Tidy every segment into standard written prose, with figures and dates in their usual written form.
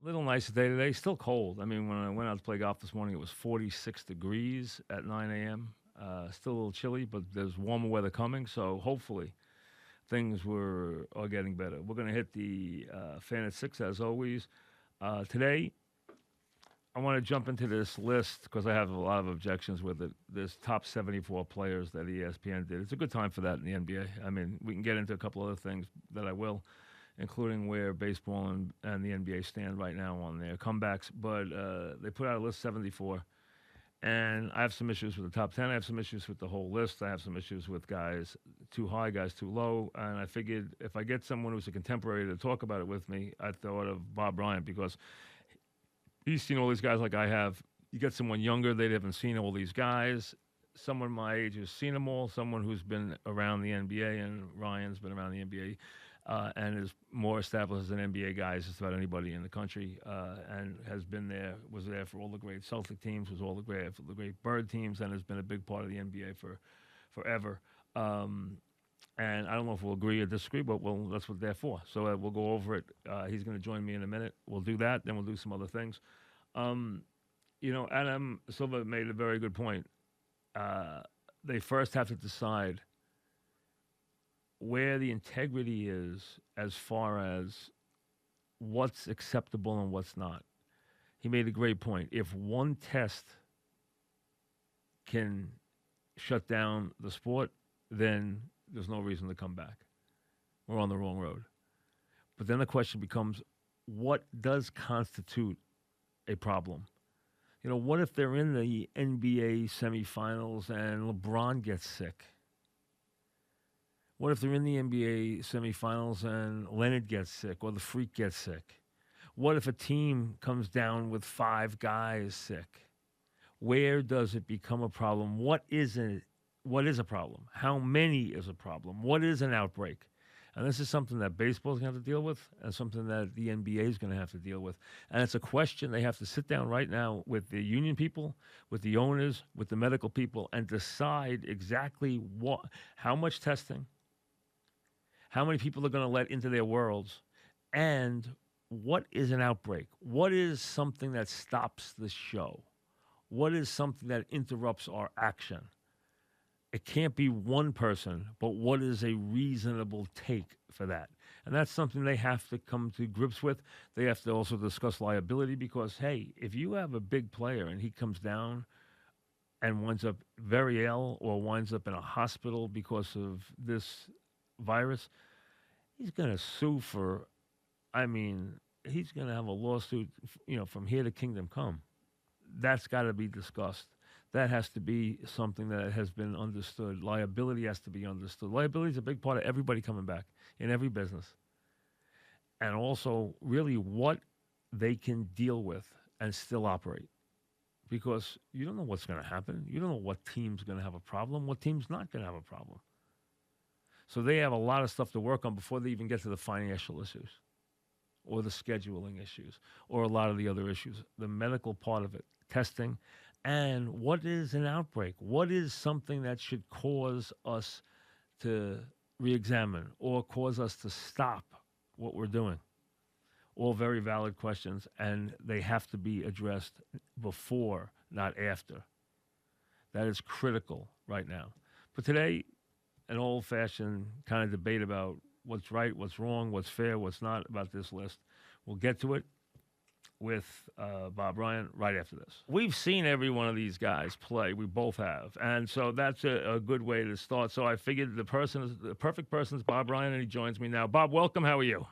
Little nice day today. Still cold. I mean, when I went out to play golf this morning, it was 46 degrees at 9 a.m. Still a little chilly, but there's warmer weather coming. So hopefully things are getting better. We're going to hit the fan at 6 as always. Today, I want to jump into this list because I have a lot of objections with it. This top 74 players that ESPN did. It's a good time for that in the NBA. I mean, we can get into a couple other things that I will, including where baseball and the NBA stand right now on their comebacks. But they put out a list 74. And I have some issues with the top 10. I have some issues with the whole list. I have some issues with guys too high, guys too low. And I figured if I get someone who's a contemporary to talk about it with me, I thought of Bob Bryant because he's seen all these guys like I have. You get someone younger, they haven't seen all these guys. Someone my age who's seen them all. Someone who's been around the NBA, and Ryan's been around the NBA. And is more established as an NBA guy as just about anybody in the country, and has been there, was there for all the great Celtic teams, was all the great Bird teams, and has been a big part of the NBA for forever. And I don't know if we'll agree or disagree, but that's what they're for. So we'll go over it. He's going to join me in a minute. We'll do that. Then we'll do some other things. Adam Silva made a very good point. They first have to decide where the integrity is as far as what's acceptable and what's not. He made a great point. If one test can shut down the sport, then there's no reason to come back. We're on the wrong road. But then the question becomes, what does constitute a problem? What if they're in the NBA semifinals and LeBron gets sick? What if they're in the NBA semifinals and Leonard gets sick or the Freak gets sick? What if a team comes down with 5 guys sick? Where does it become a problem? What is a problem? How many is a problem? What is an outbreak? And this is something that baseball is going to have to deal with and something that the NBA is going to have to deal with. And it's a question they have to sit down right now with the union people, with the owners, with the medical people, and decide exactly how much testing, how many people are going to let into their worlds, and what is an outbreak? What is something that stops the show? What is something that interrupts our action? It can't be one person, but what is a reasonable take for that? And that's something they have to come to grips with. They have to also discuss liability because, hey, if you have a big player and he comes down and winds up very ill or winds up in a hospital because of this virus, he's going to sue for, he's going to have a lawsuit, from here to kingdom come. That's got to be discussed. That has to be something that has been understood. Liability has to be understood. Liability is a big part of everybody coming back in every business. And also, really, what they can deal with and still operate. Because you don't know what's going to happen. You don't know what team's going to have a problem, what team's not going to have a problem. So they have a lot of stuff to work on before they even get to the financial issues or the scheduling issues or a lot of the other issues. The medical part of it, testing, and what is an outbreak? What is something that should cause us to re-examine or cause us to stop what we're doing? All very valid questions, and they have to be addressed before, not after. That is critical right now. But today, an old-fashioned kind of debate about what's right, what's wrong, what's fair, what's not about this list. We'll get to it with Bob Bryant right after this. We've seen every one of these guys play. We both have. And so that's a good way to start. So I figured the perfect person is Bob Bryant, and he joins me now. Bob, welcome. How are you?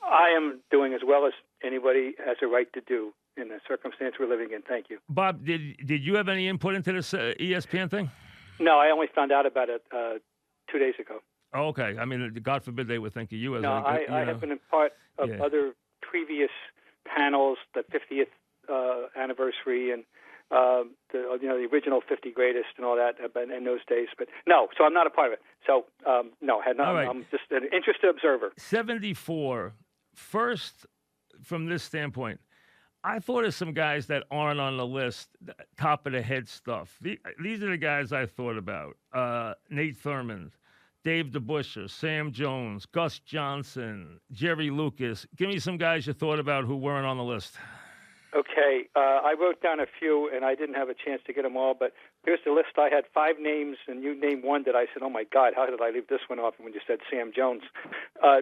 I am doing as well as anybody has a right to do in the circumstance we're living in. Thank you. Bob, did you have any input into this ESPN thing? No, I only found out about it 2 days ago. Oh, okay. God forbid they would think of you as I have been a part of other previous panels, the 50th anniversary and the original 50 greatest and all that in those days. But no, so I'm not a part of it. So no, right. I'm just an interested observer. 74. First, from this standpoint, I thought of some guys that aren't on the list, top of the head stuff. These are the guys I thought about. Nate Thurmond, Dave DeBusschere, Sam Jones, Gus Johnson, Jerry Lucas. Give me some guys you thought about who weren't on the list. Okay, I wrote down a few, and I didn't have a chance to get them all, but here's the list. I had 5 names, and you named one that I said, oh, my God, how did I leave this one off when you said Sam Jones?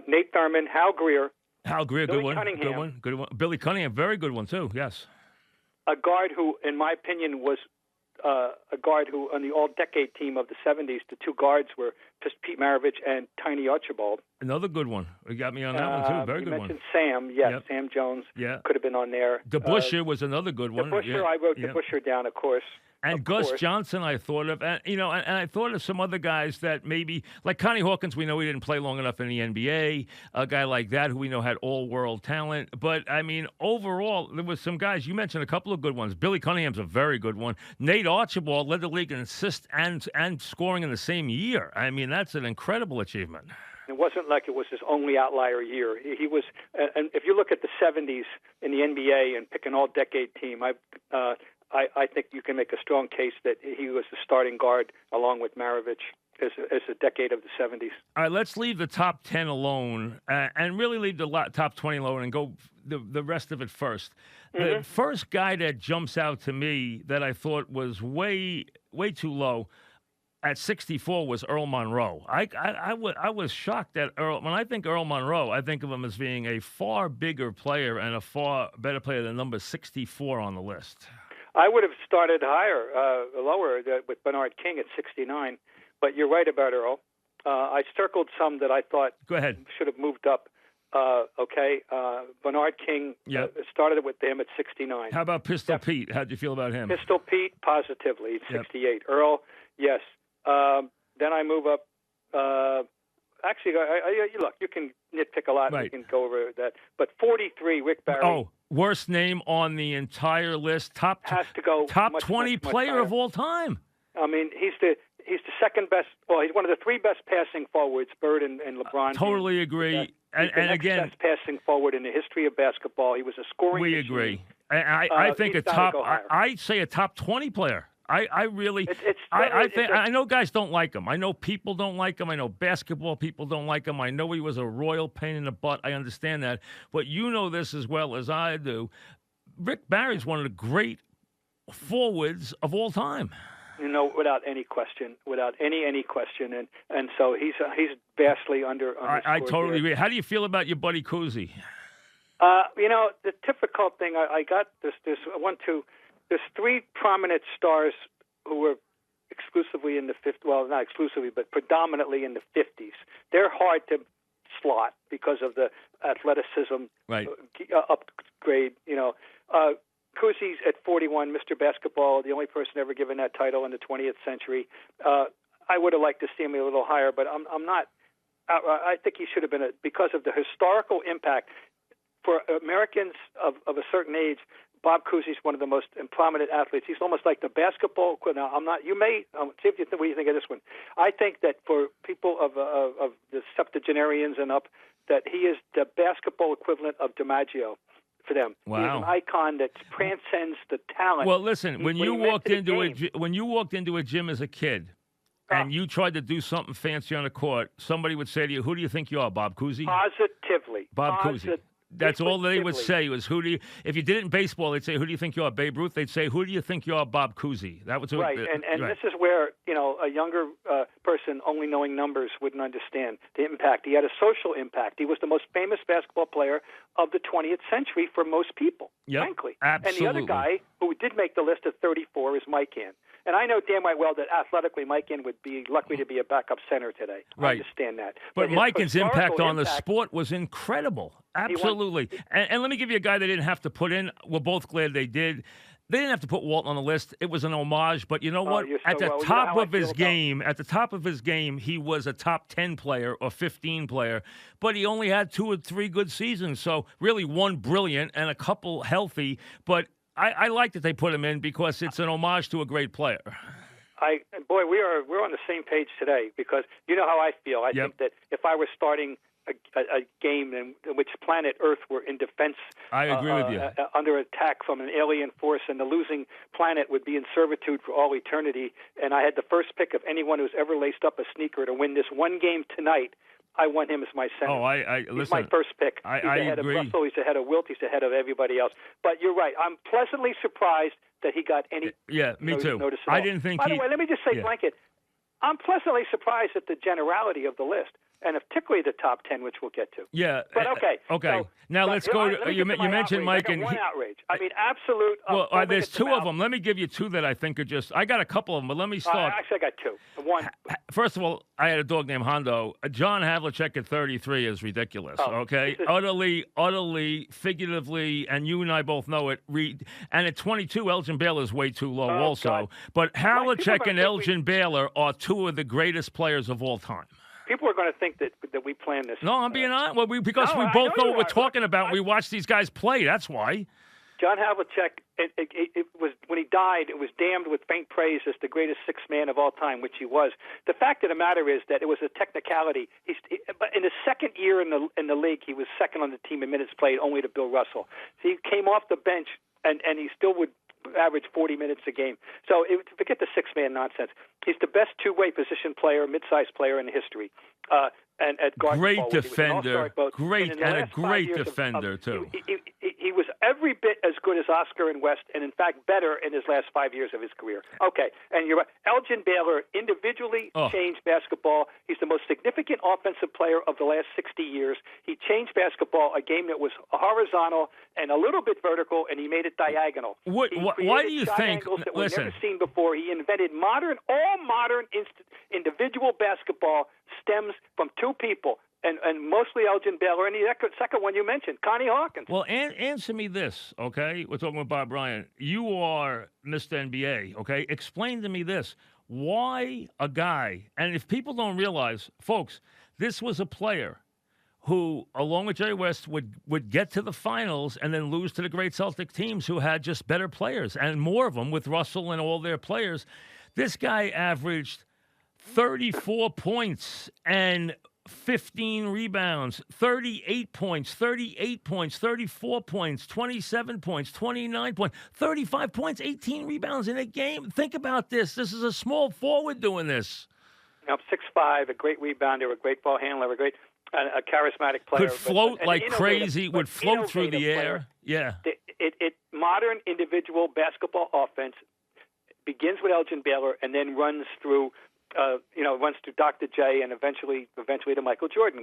Nate Thurman, Hal Greer. Hal Greer, Billy good one. Cunningham. Good one. Billy Cunningham, very good one, too, yes. A guard who, in my opinion, was a guard who, on the all-decade team of the 70s, the 2 guards were just Pete Maravich and Tiny Archibald. Another good one. You got me on that one, too. Very good one. You mentioned Sam. Yes, yep. Sam Jones could have been on there. DeBusschere was another good one. DeBusschere, I wrote DeBusschere down, of course. And Gus Johnson, I thought of, and I thought of some other guys that maybe, like Connie Hawkins, we know he didn't play long enough in the NBA. A guy like that who we know had all-world talent. But, I mean, overall, there was some guys. You mentioned a couple of good ones. Billy Cunningham's a very good one. Nate Archibald led the league in assists and scoring in the same year. I mean, that's an incredible achievement. It wasn't like it was his only outlier year. He was, and if you look at the 70s in the NBA and pick an all-decade team, I think you can make a strong case that he was the starting guard along with Maravich as a decade of the 70s. All right, let's leave the top 10 alone and really leave the top 20 alone and go the rest of it first. Mm-hmm. The first guy that jumps out to me that I thought was way too low at 64 was Earl Monroe. I was shocked that Earl. When I think Earl Monroe, I think of him as being a far bigger player and a far better player than number 64 on the list. I would have started lower with Bernard King at 69, but you're right about Earl. I circled some that I thought should have moved up. Bernard King started with him at 69. How about Pistol Pete? How'd you feel about him? Pistol Pete, positively, 68. Earl, yes. Then I move up. Actually, look, you can nitpick a lot. Right. We can go over that. But 43, Rick Barry. Oh, worst name on the entire list. Has to go. Top much, 20 much, much player higher. Of all time. I mean, he's the second best. Well, he's one of the 3 best passing forwards. Bird and LeBron. Totally agree. And again, best passing forward in the history of basketball. He was a scoring. We machine. Agree. And I think a top. I'd say a top 20 player. I really, I know guys don't like him. I know people don't like him. I know basketball people don't like him. I know he was a royal pain in the butt. I understand that. But you know this as well as I do. Rick Barry's one of the great forwards of all time. You know, without any question, any question. And so he's vastly under. I totally agree. How do you feel about your buddy Cousy? The difficult thing, I got this one, two. There's 3 prominent stars who were exclusively in the 50s. Well, not exclusively, but predominantly in the 50s. They're hard to slot because of the athleticism upgrade. Cousy's at 41, Mr. Basketball, the only person ever given that title in the 20th century. I would have liked to see him a little higher, but I'm not. I think he should have been because of the historical impact for Americans of a certain age. Bob Cousy's one of the most prominent athletes. He's almost like the basketball. Now, I'm not. You may see if you think what you think of this one. I think that for people of the septuagenarians and up, that he is the basketball equivalent of DiMaggio for them. Wow. He's an icon that transcends the talent. Well, listen, when you walked into a gym as a kid, and you tried to do something fancy on the court, somebody would say to you, "Who do you think you are, Bob Cousy?" Positively, Bob Cousy. That's all they would say was, "Who do you?" If you did it in baseball, they'd say, "Who do you think you are, Babe Ruth?" They'd say, "Who do you think you are, Bob Cousy?" That was right. And this is where a younger person only knowing numbers wouldn't understand the impact. He had a social impact. He was the most famous basketball player of the 20th century for most people, frankly. Absolutely. And the other guy who did make the list at 34 is Mike Ann. And I know damn well that athletically Mike Ann would be lucky to be a backup center today. Right. I understand that. But Mike Ann's impact on the sport was incredible. Absolutely. And let me give you a guy they didn't have to put in. We're both glad they did. They didn't have to put Walt on the list. It was an homage. But you know what? At the top of his game, he was a top 10 player or 15 player. But he only had 2 or 3 good seasons. So really one brilliant and a couple healthy. But I like that they put him in because it's an homage to a great player. We're on the same page today because you know how I feel. I think that if I were starting a game in which planet Earth were in defense. I agree with you. Under attack from an alien force, and the losing planet would be in servitude for all eternity. And I had the first pick of anyone who's ever laced up a sneaker to win this one game tonight. I want him as my center. Oh, He's listen, my first pick. I he's ahead agree. of Russell. He's ahead of Wilt. He's ahead of everybody else. But you're right. I'm pleasantly surprised that he got any. Yeah, me too. Notice I didn't think. By the way, let me just say, Blanket. I'm pleasantly surprised at the generality of the list, and particularly the top 10, which we'll get to. Yeah. But okay. Okay. So, now let's go. You mentioned Mike and one outrage. I mean, absolute. Well, there's two of them. Let me give you two that I think are just. I got a couple of them, but let me start. Actually, I got two. One. First of all, I had a dog named Hondo. John Havlicek at 33 is ridiculous. Okay, utterly, figuratively, and you and I both know it. And at 22, Elgin Baylor is way too low, also. God. But Havlicek and Elgin Baylor are two of the greatest players of all time. People are going to think that we planned this. No, I'm being honest. Well, because we both know what we're talking about. We watch these guys play. That's why. John Havlicek, it was when he died, it was damned with faint praise as the greatest sixth man of all time, which he was. The fact of the matter is that it was a technicality. But in his second year in the league, he was second on the team in minutes played, only to Bill Russell. So he came off the bench, and he still would average 40 minutes a game. So forget the six-man nonsense. He's the best two-way position player, mid-sized player in history. And at guard great forward, defender, a great defender too. He was every bit as good as Oscar and West, and in fact better in his last 5 years of his career. Okay, and you're right. Elgin Baylor individually changed basketball. He's the most significant offensive player of the last 60 years. He changed basketball, a game that was horizontal and a little bit vertical, and he made it diagonal. Why do you think? That were never seen before. He invented all modern individual basketball stems from two people, and mostly Elgin Baylor, and the second one you mentioned, Connie Hawkins. Well, answer me this, okay? We're talking with Bob Bryant. You are Mr. NBA, okay? Explain to me this. Why a guy, and if people don't realize, folks, this was a player who, along with Jerry West, would get to the finals and then lose to the great Celtic teams who had just better players, and more of them with Russell and all their players. This guy averaged 34 points and 15 rebounds, 38 points, 34 points, 27 points, 29 points, 35 points, 18 rebounds in a game. Think about this. This is a small forward doing this. 6'5", a great rebounder, a great ball handler, a charismatic player. Could float like crazy, would float through the air. Yeah. Modern individual basketball offense begins with Elgin Baylor and then runs through runs through Dr. J and eventually to Michael Jordan.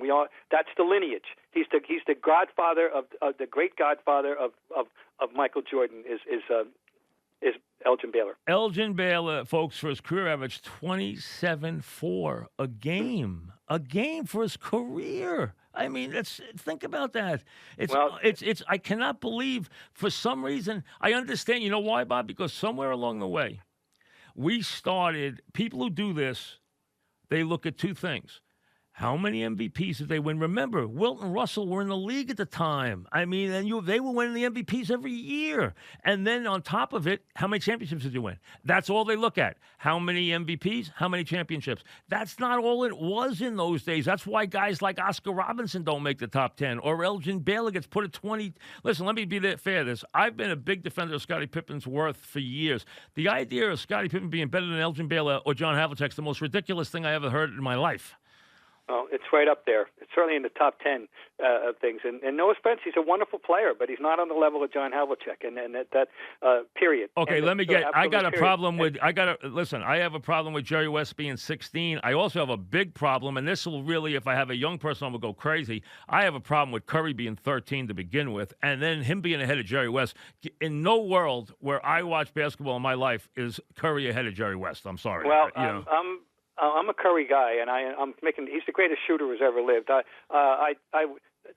That's the lineage. He's the godfather of the great godfather of Michael Jordan is Elgin Baylor. Elgin Baylor, folks, for his career averaged 27.4 a game for his career. I mean, think about that. It's I cannot believe for some reason. I understand. You know why, Bob? Because somewhere along the way, we started, people who do this, they look at two things. How many MVPs did they win? Remember, Wilt and Russell were in the league at the time. I mean, and they were winning the MVPs every year. And then on top of it, how many championships did you win? That's all they look at. How many MVPs? How many championships? That's not all it was in those days. That's why guys like Oscar Robertson don't make the top 10, or Elgin Baylor gets put at 20. Listen, let me be fair to this. I've been a big defender of Scottie Pippen's worth for years. The idea of Scottie Pippen being better than Elgin Baylor or John Havlicek is the most ridiculous thing I ever heard in my life. Well, it's right up there. It's certainly in the top 10 of things. And no offense, he's a wonderful player, but he's not on the level of John Havlicek, and that period. Okay, let me get. I got a problem with. Listen. I have a problem with Jerry West being 16. I also have a big problem, and this will really, if I have a young person, I will go crazy. I have a problem with Curry being 13 to begin with, and then him being ahead of Jerry West. In no world where I watch basketball in my life is Curry ahead of Jerry West. I'm sorry. Well, I'm a Curry guy, and he's the greatest shooter who's ever lived. The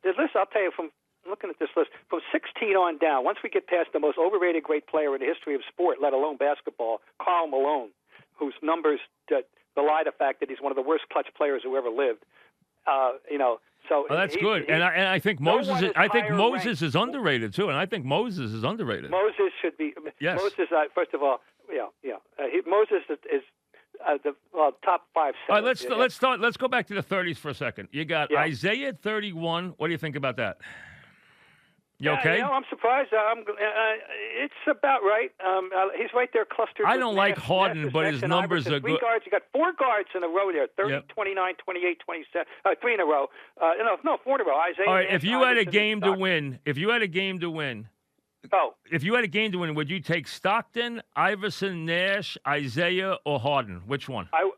list, I'll tell you, from looking at this list, from 16 on down, once we get past the most overrated great player in the history of sport, let alone basketball, Karl Malone, whose numbers belie the fact that he's one of the worst clutch players who ever lived. So that's good, and I think Moses. I think Moses is underrated too, and I think Moses is underrated. Moses should be. Yes. Moses, first of all, Moses is. top 5. All right, let's start. Let's go back to the 30s for a second. You got Isaiah at 31. What do you think about that? You okay? I'm surprised. It's about right. He's right there clustered. I don't like Harden, but his numbers are good. Guards. You got 4 guards in a row there. 30, 29, 28, 27. 3 in a row. No, 4 in a row. Isaiah. All right, if you had a game to win, if you had a game to win, would you take Stockton, Iverson, Nash, Isaiah, or Harden? Which one? I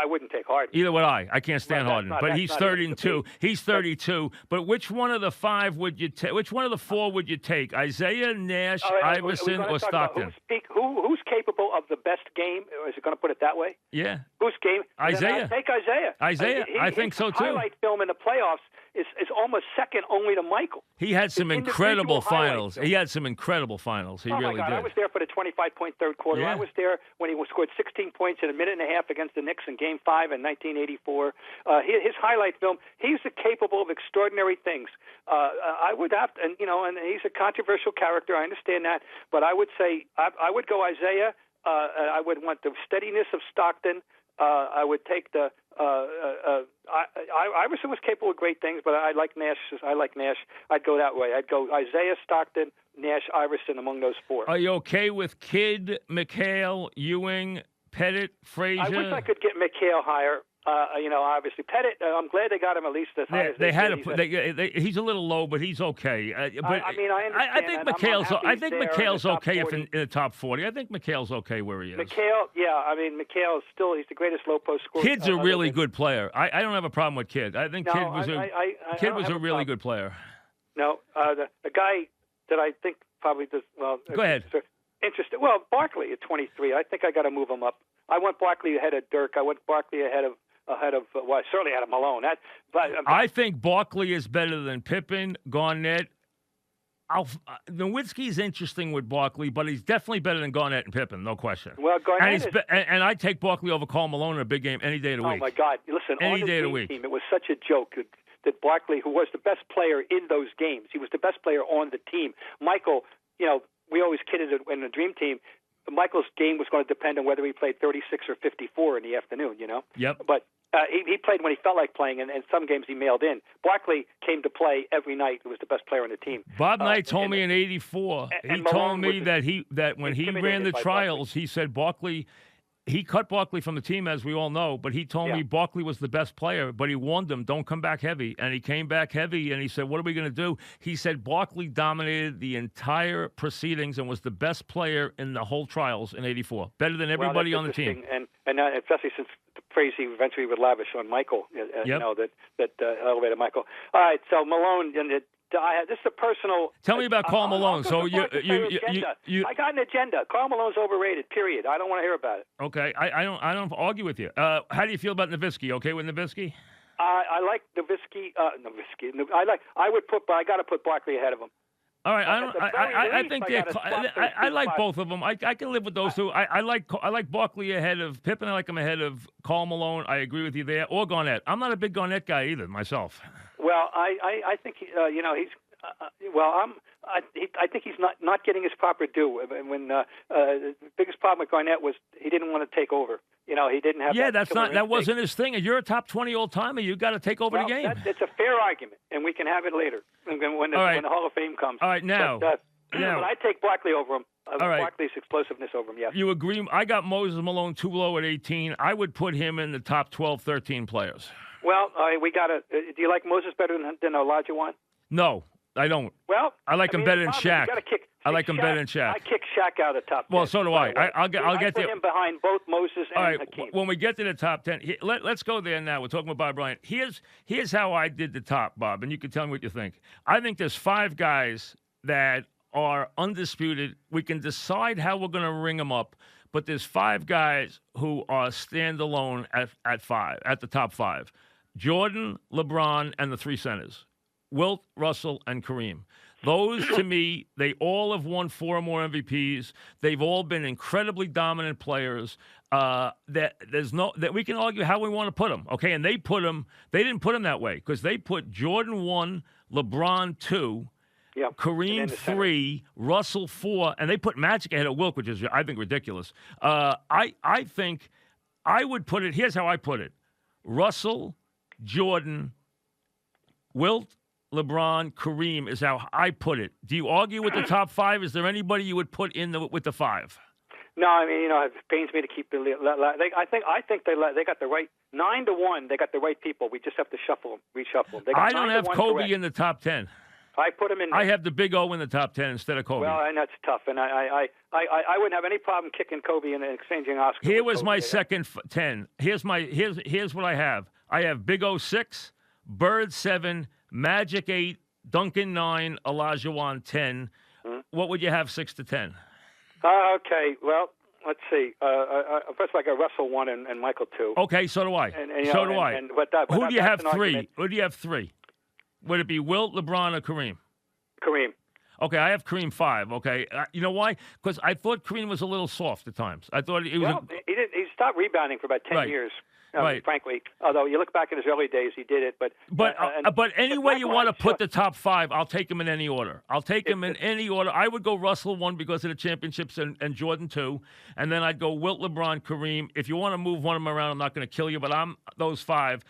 wouldn't take Harden. Either would I. I can't stand Harden. But he's 32. He's 32. But which one of the 5 would you take? Which one of the 4 would you take? Isaiah, Nash, Iverson, or Stockton? Who's capable of the best game? Is it going to put it that way? Yeah. Whose game? Isaiah. Take Isaiah. I think so too. His highlight film in the playoffs is almost second only to Michael. He had some incredible finals. He had some incredible finals. He really did. I was there for the 25-point third quarter. Yeah. I was there when he scored 16 points in a minute and a half against the Knicks in Game 5 in 1984. His highlight film, he's capable of extraordinary things. I would have to, and he's a controversial character. I understand that. But I would say I would go Isaiah. I would want the steadiness of Stockton. I would take the Iverson was capable of great things, but I like Nash. I'd go that way. I'd go Isaiah, Stockton, Nash, Iverson among those 4. Are you okay with Kidd, McHale, Ewing, Pettit, Frazier? I wish I could get McHale higher. Obviously Pettit. I'm glad they got him at least as high as they had. He's a little low, but he's okay. But I understand. I think McHale's. I think McHale's okay if in the top 40. I think McHale's okay where he is. McHale, McHale is still he's the greatest low post scorer. Kidd's a really good player. I don't have a problem with Kidd. I think Kidd was a really good player. No, the guy that I think probably does well. Go ahead. Interesting. Well, Barkley at 23. I think I got to move him up. I want Barkley ahead of Dirk. I want Barkley ahead of certainly ahead of Malone. I think Barkley is better than Pippen, Garnett. Nowitzki's interesting with Barkley, but he's definitely better than Garnett and Pippen, no question. Well, Garnett and I'd take Barkley over Karl Malone in a big game any day of the week. Oh my God! Listen, any on the day of the dream week. team, it was such a joke that Barkley, who was the best player in those games, he was the best player on the team. Michael, we always kidded in the dream team. Michael's game was going to depend on whether he played 36 or 54 in the afternoon, Yep. But he played when he felt like playing, and some games he mailed in. Barkley came to play every night. He was the best player on the team. Bob Knight told me in '84. He told me that when he ran the trials, he said Barkley. He cut Barkley from the team, as we all know, but he told me Barkley was the best player, but he warned him, don't come back heavy. And he came back heavy, and he said, what are we going to do? He said Barkley dominated the entire proceedings and was the best player in the whole trials in '84, better than everybody on the team. And especially since the praise he eventually would lavish on Michael, that elevated Michael. All right, so Malone, this is a personal. Tell me about Karl Malone. So I got an agenda. Karl Malone's overrated. Period. I don't want to hear about it. Okay, I don't argue with you. How do you feel about Nowitzki? Okay with Nowitzki? I like Nowitzki. I would put, but I got to put Barkley ahead of him. All right, I like both of them. I can live with those two. I like Barkley ahead of Pippen. I like him ahead of Karl Malone. I agree with you there. Or Garnett. I'm not a big Garnett guy either myself. Well, I think he's. I think he's not getting his proper due. When the biggest problem with Garnett was he didn't want to take over. He didn't have. Yeah, that wasn't his thing. If you're a top 20 all timer, you got to take over the game. It's a fair argument, and we can have it later when the Hall of Fame comes. All right, now. But I take Barkley over him. All right. Barkley's explosiveness over him. Yes. You agree? I got Moses Malone too low at 18. I would put him in the top 12, 13 players. Well, we got to. Do you like Moses better than Olajuwon? No, I don't. Well, I like him better than Shaq. I like him better than Shaq. I kick Shaq out of the top 10. Well, so do I. I'll get put him behind both Moses and Hakeem. When we get to the top 10, let's go there now. We're talking about Bob Bryant. Here's how I did the top, Bob, and you can tell me what you think. I think there's 5 guys that are undisputed. We can decide how we're going to ring them up, but there's 5 guys who are standalone at the top 5. Jordan, LeBron, and the 3 centers. Wilt, Russell, and Kareem. Those, to me, they all have won 4 or more MVPs. They've all been incredibly dominant players. That we can argue how we want to put them, okay? And they didn't put them that way because they put Jordan 1, LeBron 2, Kareem 3, Russell 4, and they put Magic ahead of Wilt, which is, I think, ridiculous. I think I would put it, here's how I put it. Russell, Jordan, Wilt, LeBron, Kareem is how I put it. Do you argue with the top five? Is there anybody you would put in with the five? No, I mean, it pains me to keep the. I think they got the right 9-1. They got the right people. We just have to reshuffle them. I don't have Kobe correct. in the top 10. I put him in. I have the Big O in the top 10 instead of Kobe. Well, and that's tough. And I wouldn't have any problem kicking Kobe and exchanging Oscar. Here was my second 10. Here's what I have. I have Big O 6, Bird 7, Magic 8, Duncan 9, Olajuwon 10. What would you have 6 to 10? Okay, well, let's see. First, I got Russell 1 and Michael 2. Okay, so do I. So do I. Who do you have 3? Who do you have 3? Would it be Wilt, LeBron, or Kareem? Kareem. Okay, I have Kareem 5. Okay, you know why? Because I thought Kareem was a little soft at times. I thought he was. Well, he stopped rebounding for about 10 years. Right. Frankly, although you look back at his early days, he did it. But any way you want to put the top 5, I'll take him in any order. I'll take him in any order. I would go Russell 1 because of the championships and Jordan 2, and then I'd go Wilt, LeBron, Kareem. If you want to move one of them around, I'm not going to kill you, but I'm those 5.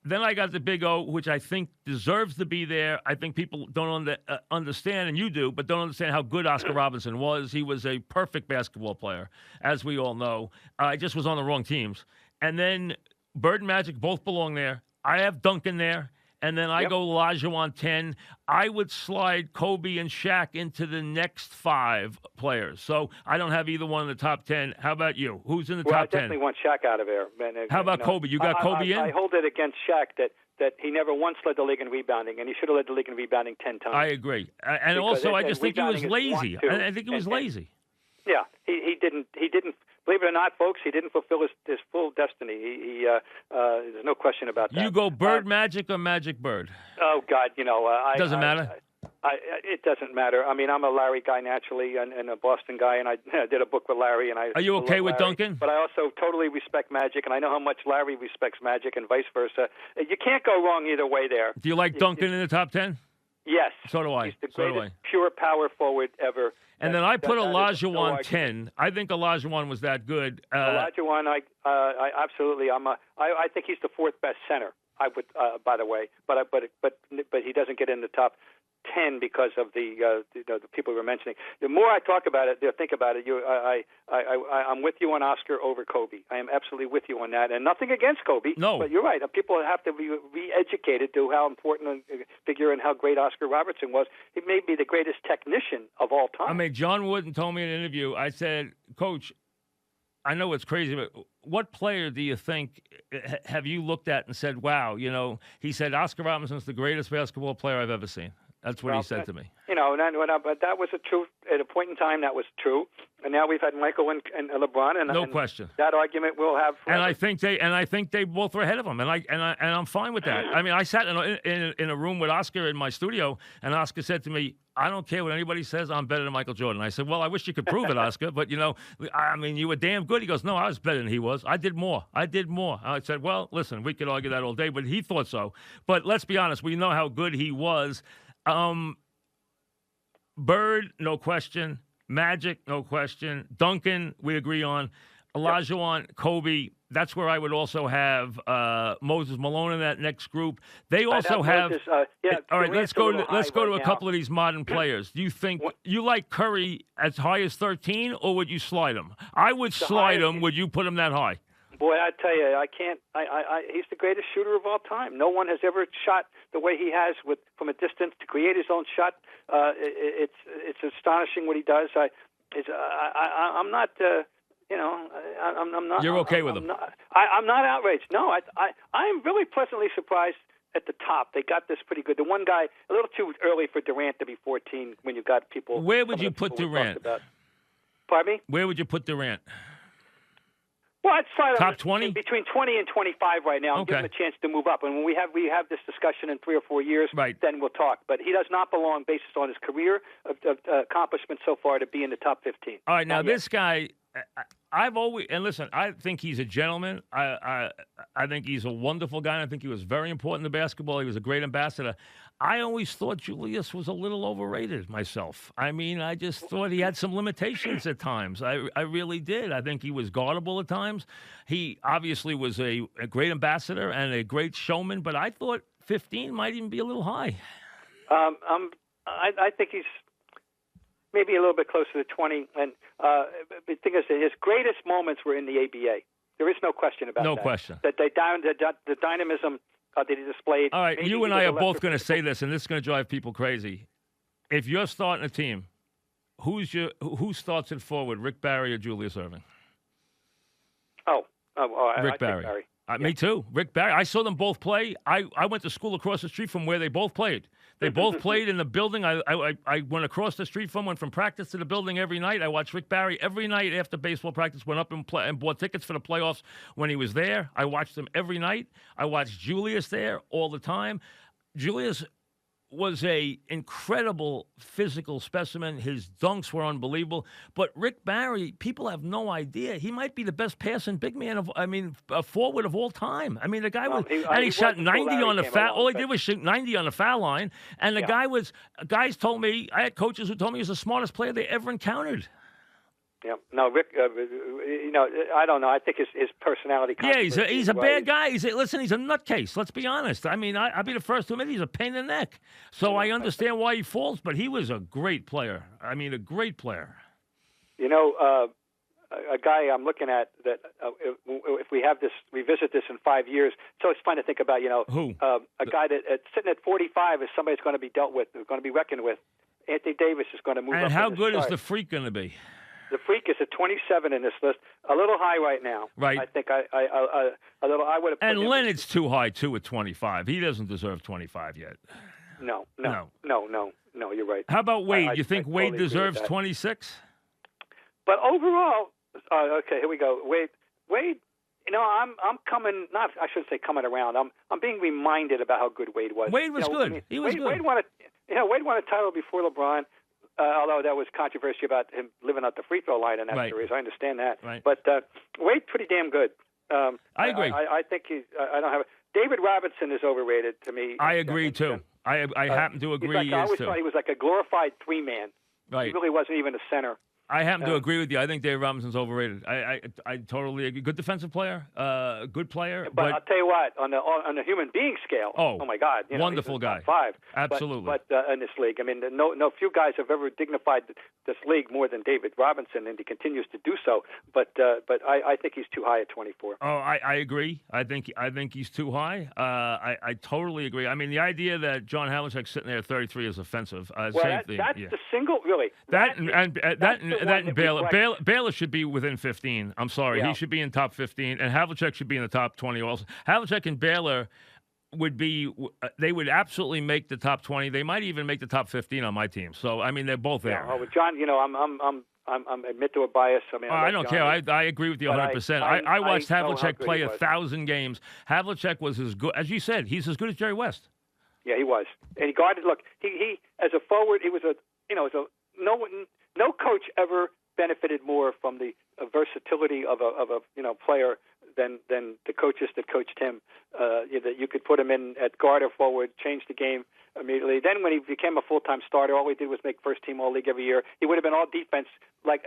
Then I got the Big O, which I think deserves to be there. I think people don't understand, and you do, but don't understand how good Oscar Robertson was. He was a perfect basketball player, as we all know. He just was on the wrong teams. And then Bird and Magic both belong there. I have Duncan there. And then I go Olajuwon 10. I would slide Kobe and Shaq into the next 5 players. So I don't have either one in the top 10. How about you? Who's in the top 10? I definitely want Shaq out of there. How about Kobe? You got Kobe in? I hold it against Shaq that he never once led the league in rebounding, and he should have led the league in rebounding 10 times. I agree. And also, I just think he was lazy. I think he was lazy. Yeah, he didn't. Believe it or not, folks, he didn't fulfill his full destiny. There's no question about that. You go Bird Magic or Magic Bird? Oh God, doesn't matter. It doesn't matter. I mean, I'm a Larry guy naturally, and a Boston guy, and I did a book with Larry. And are you okay with Larry, Duncan? But I also totally respect Magic, and I know how much Larry respects Magic, and vice versa. You can't go wrong either way there. Do you like Duncan in the top 10? Yes. So do I. He's the greatest pure power forward ever. And then I put Olajuwon 10. I think Olajuwon was that good. Olajuwon, I absolutely. I think he's the 4th best center. I would, by the way, but he doesn't get in the top 10 because of the people we were mentioning. The more I talk about it, think about it. I'm with you on Oscar over Kobe. I am absolutely with you on that, and nothing against Kobe. No, but you're right. People have to be re-educated to how important a figure and how great Oscar Robertson was. He may be the greatest technician of all time. I mean, John Wooden told me in an interview. I said, Coach, I know it's crazy, but what player do you think have you looked at and said, wow, he said Oscar Robertson's the greatest basketball player I've ever seen. That's what he said to me. But that was a truth. At a point in time, that was true. And now we've had Michael and LeBron, and question. That argument we'll have forever. And I think they both were ahead of him, and I'm fine with that. I mean, I sat in a room with Oscar in my studio, and Oscar said to me, "I don't care what anybody says. I'm better than Michael Jordan." I said, "Well, I wish you could prove it, Oscar, but I mean, you were damn good." He goes, "No, I was better than he was. I did more. I said, "Well, listen, we could argue that all day, but he thought so." But let's be honest, we know how good he was. Bird, no question. Magic, no question. Duncan, we agree on. Olajuwon, Kobe. That's where I would also have Moses Malone in that next group. They also have. All right, let's go to a couple of these modern players. Do you think you like Curry as high as 13, or would you slide him? I would slide him. Would you put him that high? Boy, I tell you, I can't. He's the greatest shooter of all time. No one has ever shot the way he has from a distance to create his own shot. It's astonishing what he does. I'm not. I'm not. You're okay with him? I'm not outraged. No, I'm really pleasantly surprised at the top. They got this pretty good. The one guy, a little too early for Durant to be 14 when you got people. Where would you put Durant? Pardon me? Where would you put Durant? Well, I'd slide top 20? Between 20 and 25 right now, and give him a chance to move up. And when we have this discussion in 3 or 4 years, then we'll talk. But he does not belong, based on his career accomplishments so far, to be in the top 15. All right, now this guy, I've always, and listen, I think he's a gentleman. I think he's a wonderful guy. And I think he was very important to basketball. He was a great ambassador. I always thought Julius was a little overrated myself. I mean, I just thought he had some limitations at times. I really did. I think he was guardable at times. He obviously was a great ambassador and a great showman, but I thought 15 might even be a little high. I think he's maybe a little bit closer to 20. And the thing is, his greatest moments were in the ABA. There is no question about that. No question. That the dynamism that he displayed. All right, you and I are both going to say this, and this is going to drive people crazy. If you're starting a team, who starts it forward, Rick Barry or Julius Erving? Rick Barry. Me too. Rick Barry. I saw them both play. I went to school across the street from where they both played. They both played in the building. I went across the street went from practice to the building every night. I watched Rick Barry every night after baseball practice, went up and bought tickets for the playoffs when he was there. I watched him every night. I watched Julius there all the time. Julius was a incredible physical specimen. His dunks were unbelievable. But Rick Barry, people have no idea. He might be the best passing big man forward of all time. I mean, the guy he shot 90 on the foul. All he did was shoot 90 on the foul line. And the guys told me, I had coaches who told me he was the smartest player they ever encountered. Yeah. No, Rick. I don't know. I think his personality. Yeah, he's a bad guy. He's a nutcase. Let's be honest. I mean, I'll be the first to admit he's a pain in the neck. So I understand why he falls, but he was a great player. I mean, a great player. You know, a guy I'm looking at that if we have this, revisit this in 5 years. So it's fun to think about. You know, who a guy that sitting at 45 is somebody that's going to be dealt with, going to be reckoned with. Anthony Davis is going to move up. And how good is the Freak going to be? The Freak is at 27 in this list, a little high right now. Right. I think I would have. And Leonard's too high too at 25. He doesn't deserve 25 yet. No. You're right. How about Wade? You think Wade totally deserves 26? But overall, okay, here we go. Wade. You know, I'm coming. Not, I shouldn't say coming around. I'm being reminded about how good Wade was. Wade was good. He was good. Wade won a title before LeBron. Although that was controversy about him living out the free throw line in that series, I understand that. Right. But Wade's pretty damn good. I agree. I think I don't have. David Robertson is overrated to me. I agree too. I happen to agree. I always thought he was like a glorified 3-man. Right. He really wasn't even a center. I happen to agree with you. I think David Robinson's overrated. I totally agree. Good defensive player, good player. But I'll tell you what, on the human being scale, oh my God, wonderful guy. 5. Absolutely. But in this league, I mean, no few guys have ever dignified this league more than David Robinson, and he continues to do so. But I think he's too high at 24. Oh, I agree. I think he's too high. I totally agree. I mean, the idea that John Havlicek sitting there at 33 is offensive. Same thing. That's the single, really. That and Baylor. Baylor should be within 15. I'm sorry. Yeah. He should be in top 15, and Havlicek should be in the top 20 also. Havlicek and Baylor they would absolutely make the top 20. They might even make the top 15 on my team. So, I mean, they're both there. Yeah, John, I'm admit to a bias. I mean, I don't care. I agree with you 100%. I watched Havlicek play 1,000 games. Havlicek was as good, as you said, he's as good as Jerry West. Yeah, he was. And he guarded, look, he as a forward, he was no coach ever benefited more from the versatility of a player than the coaches that coached him. That you could put him in at guard or forward, change the game immediately. Then when he became a full-time starter, all he did was make first-team All-League every year. He would have been all-defense, like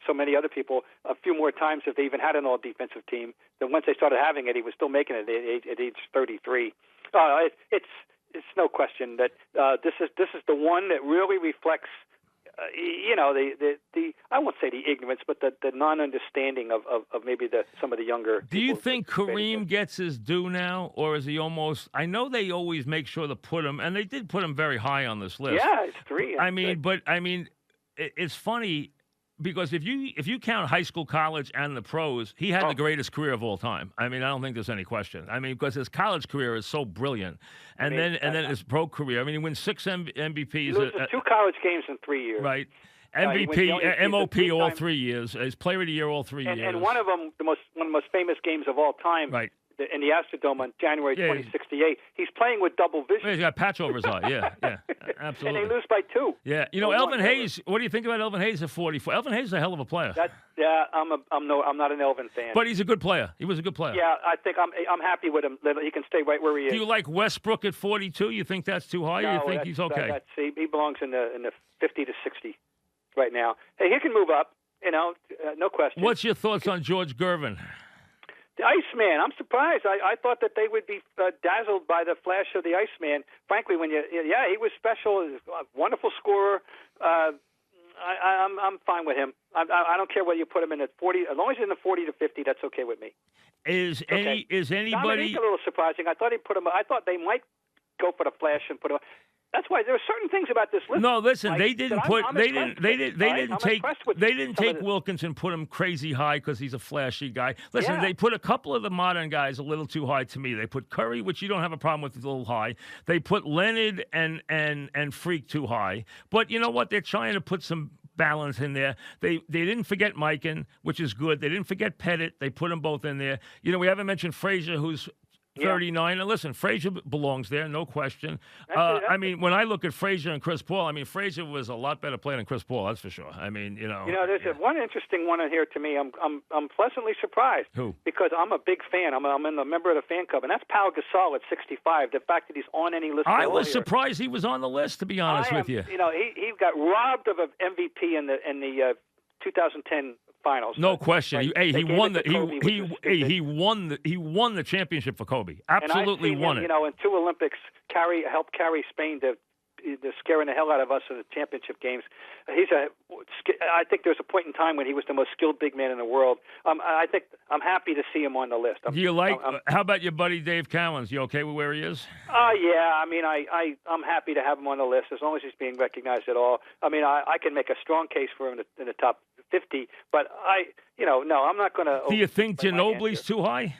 so many other people, a few more times if they even had an all-defensive team. Then once they started having it, he was still making it at age 33. It's no question that this is the one that really reflects. The I won't say the ignorance, but the non-understanding of maybe some of the younger. Do you think Kareem gets his due now, or is he almost? I know they always make sure to put him, and they did put him very high on this list. Yeah, it's 3. It's funny because if you count high school, college, and the pros, he had the greatest career of all time. I mean, I don't think there's any question. I mean, because his college career is so brilliant, and then his pro career. I mean, he wins 6 MVPs. He loses 2 college games in 3 years. Right. MVP, MOP all 3 years. His Player of the Year all 3 years. And one of them, one of the most famous games of all time. Right. in the Astrodome on January 2068. He's playing with double vision. He's got a patch over his eye. Yeah, absolutely. And they lose by 2. Yeah, Elvin Hayes. What do you think about Elvin Hayes at 44? Elvin Hayes is a hell of a player. I'm not an Elvin fan. But he's a good player. He was a good player. Yeah, I think I'm happy with him. He can stay right where he is. Do you like Westbrook at 42? You think that's too high? No, or you think he's okay? He belongs in the 50 to 60 right now. Hey, he can move up. No question. What's your thoughts on George Gervin? The Iceman. I'm surprised. I thought that they would be dazzled by the flash of the Iceman. Frankly, he was special. A wonderful scorer. I'm fine with him. I don't care whether you put him in at 40. As long as he's in the 40 to 50, that's okay with me. Is anybody Dominique a little surprising? I thought I thought they might go for the flash and put him. That's why there are certain things about this list. No, listen, they didn't take Wilkins and put him crazy high because he's a flashy guy. Listen, they put a couple of the modern guys a little too high to me. They put Curry, which you don't have a problem with, a little high. They put Leonard and Freak too high. But you know what? They're trying to put some balance in there. They didn't forget Mikan, which is good. They didn't forget Pettit. They put them both in there. We haven't mentioned Frazier, who's 39. And listen, Frazier belongs there, no question. I mean, when I look at Frazier and Chris Paul, Frazier was a lot better player than Chris Paul, that's for sure. There's one interesting one in here to me. I'm pleasantly surprised. Who? Because I'm a big fan. I'm a member of the fan club, and that's Pau Gasol at 65. The fact that he's on any list. I was surprised he was on the list, to be honest with you. He got robbed of an MVP in the 2010. Finals. No question. He won the championship for Kobe. Absolutely won it. In 2 Olympics, helped carry Spain to scaring the hell out of us in the championship games. I think there's a point in time when he was the most skilled big man in the world. I think I'm happy to see him on the list. Do you like? How about your buddy Dave Cowens? You okay with where he is? Yeah. I'm happy to have him on the list as long as he's being recognized at all. I can make a strong case for him in the top 50, but no, I'm not going to. Do you think Ginobili's too high?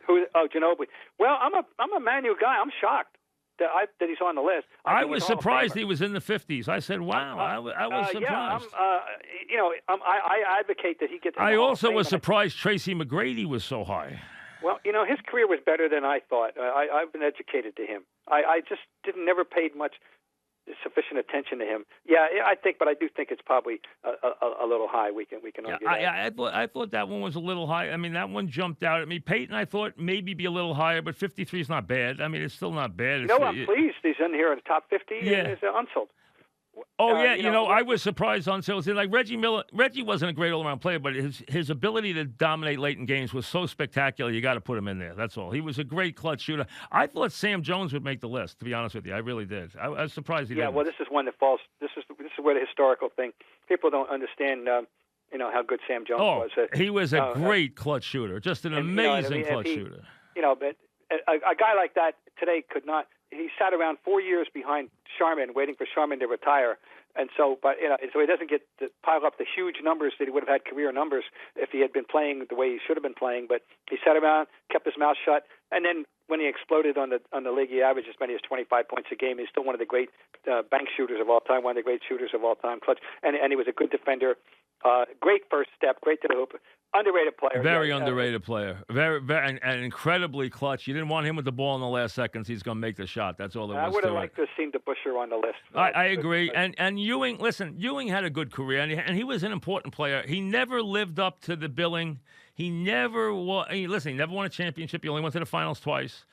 Ginobili. Well, I'm a Manu guy. I'm shocked that he's on the list. I was surprised he was in the 50s. I said, "Wow!" I was surprised. I advocate that he gets. I also was surprised Tracy McGrady was so high. Well, his career was better than I thought. I've been educated to him. I just never paid much sufficient attention to him. Yeah, but I do think it's probably a little high. We can argue that. I thought that one was a little high. That one jumped out at me. Peyton, I thought maybe be a little higher, but 53 is not bad. It's still not bad. I'm pleased he's in here in the top 50. Yeah, is unsold. I was surprised on sales. Like Reggie Miller, Reggie wasn't a great all-around player, but his ability to dominate late in games was so spectacular. You got to put him in there. That's all. He was a great clutch shooter. I thought Sam Jones would make the list. To be honest with you, I really did. I was surprised he didn't. Yeah, well, this is one that falls. This is where the historical thing. People don't understand. How good Sam Jones was. He was a great clutch shooter. Just an amazing clutch shooter. But a guy like that today could not. He sat around 4 years behind Sharman, waiting for Sharman to retire, and so he doesn't get to pile up the huge numbers that he would have had career numbers if he had been playing the way he should have been playing. But he sat around, kept his mouth shut, and then when he exploded on the league, he averaged as many as 25 points a game. He's still one of the great bank shooters of all time, one of the great shooters of all time, clutch, and he was a good defender. Great first step, great to the hoop. Underrated player. Very underrated player. Very, very, and incredibly clutch. You didn't want him with the ball in the last seconds. He's going to make the shot. That's all there was to it. I would have liked to have seen DeBusschere on the list. I agree. And Ewing, listen, Ewing had a good career, and he was an important player. He never lived up to the billing. He never won a championship. He only went to the finals twice.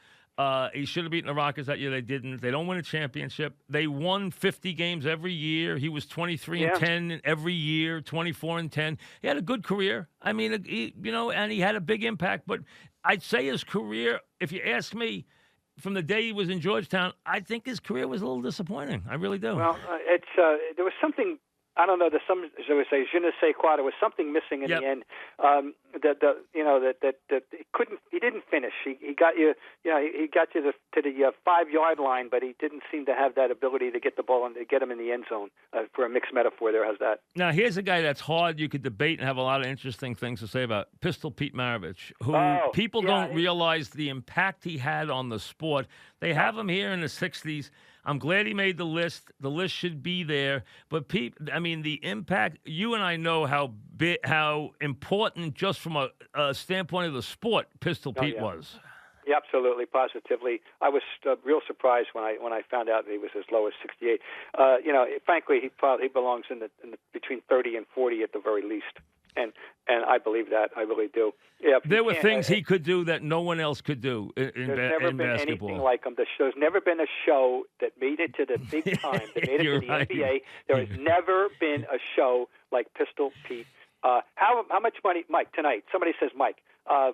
He should have beaten the Rockets that year. They didn't. They don't win a championship. They won 50 games every year. He was 23-10 every year, 24-10. He had a good career. And he had a big impact. But I'd say his career, if you ask me, from the day he was in Georgetown, I think his career was a little disappointing. I really do. Well, there was something. I don't know. There's some, shall we say, je ne sais quoi. There was something missing in the end. That he didn't finish. He got you. He got you to the 5-yard line, but he didn't seem to have that ability to get the ball and to get him in the end zone. For a mixed metaphor, there has that. Now here's a guy that's hard. You could debate and have a lot of interesting things to say about Pistol Pete Maravich, who people don't realize the impact he had on the sport. They have him here in the 60s. I'm glad he made the list. The list should be there. But the impact, you and I know how how important, just from a standpoint of the sport, Pistol Pete was. Yeah, absolutely, positively. I was real surprised when I found out that he was as low as 68. Frankly, he belongs in the between 30 and 40 at the very least, and I believe that. I really do. Yeah, there were things he could do that no one else could do in there's never been basketball. Anything like him. There's never been a show that made it to the big time, that made it to the NBA. There has never been a show like Pistol Pete. How much money, Mike? Tonight, somebody says, Mike, $20.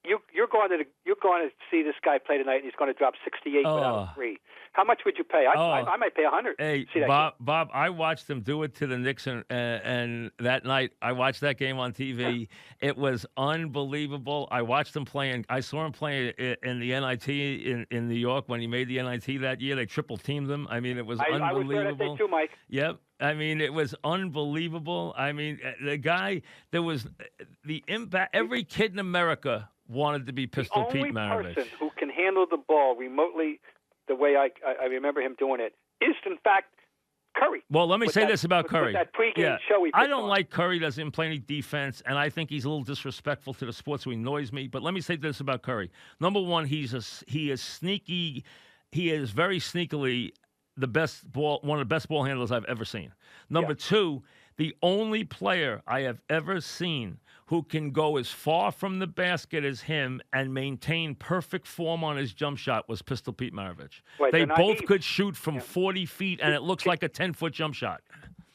You're going to see this guy play tonight, and he's going to drop 68 without a three. How much would you pay? I might pay 100. Hey, Bob, I watched them do it to the Knicks, and that night I watched that game on TV. It was unbelievable. I watched them playing. I saw him playing in the NIT in New York when he made the NIT that year. They triple teamed him. I mean, it was unbelievable. I was there that day too, Mike. Yep. I mean, it was unbelievable. I mean, the guy, there was the impact. Every kid in America wanted to be Pistol Pete Maravich. The only person who can handle the ball remotely the way I remember him doing it is, in fact, Curry. Well, let me say this about Curry. That pregame show he I don't like Curry. Doesn't play any defense, and I think he's a little disrespectful to the sport, so he annoys me. But let me say this about Curry. Number one, he is sneaky. He is very sneakily one of the best ball handlers I've ever seen. Number two, the only player I have ever seen who can go as far from the basket as him and maintain perfect form on his jump shot was Pistol Pete Maravich. They both could shoot from 40 feet, and it looks like a 10-foot jump shot.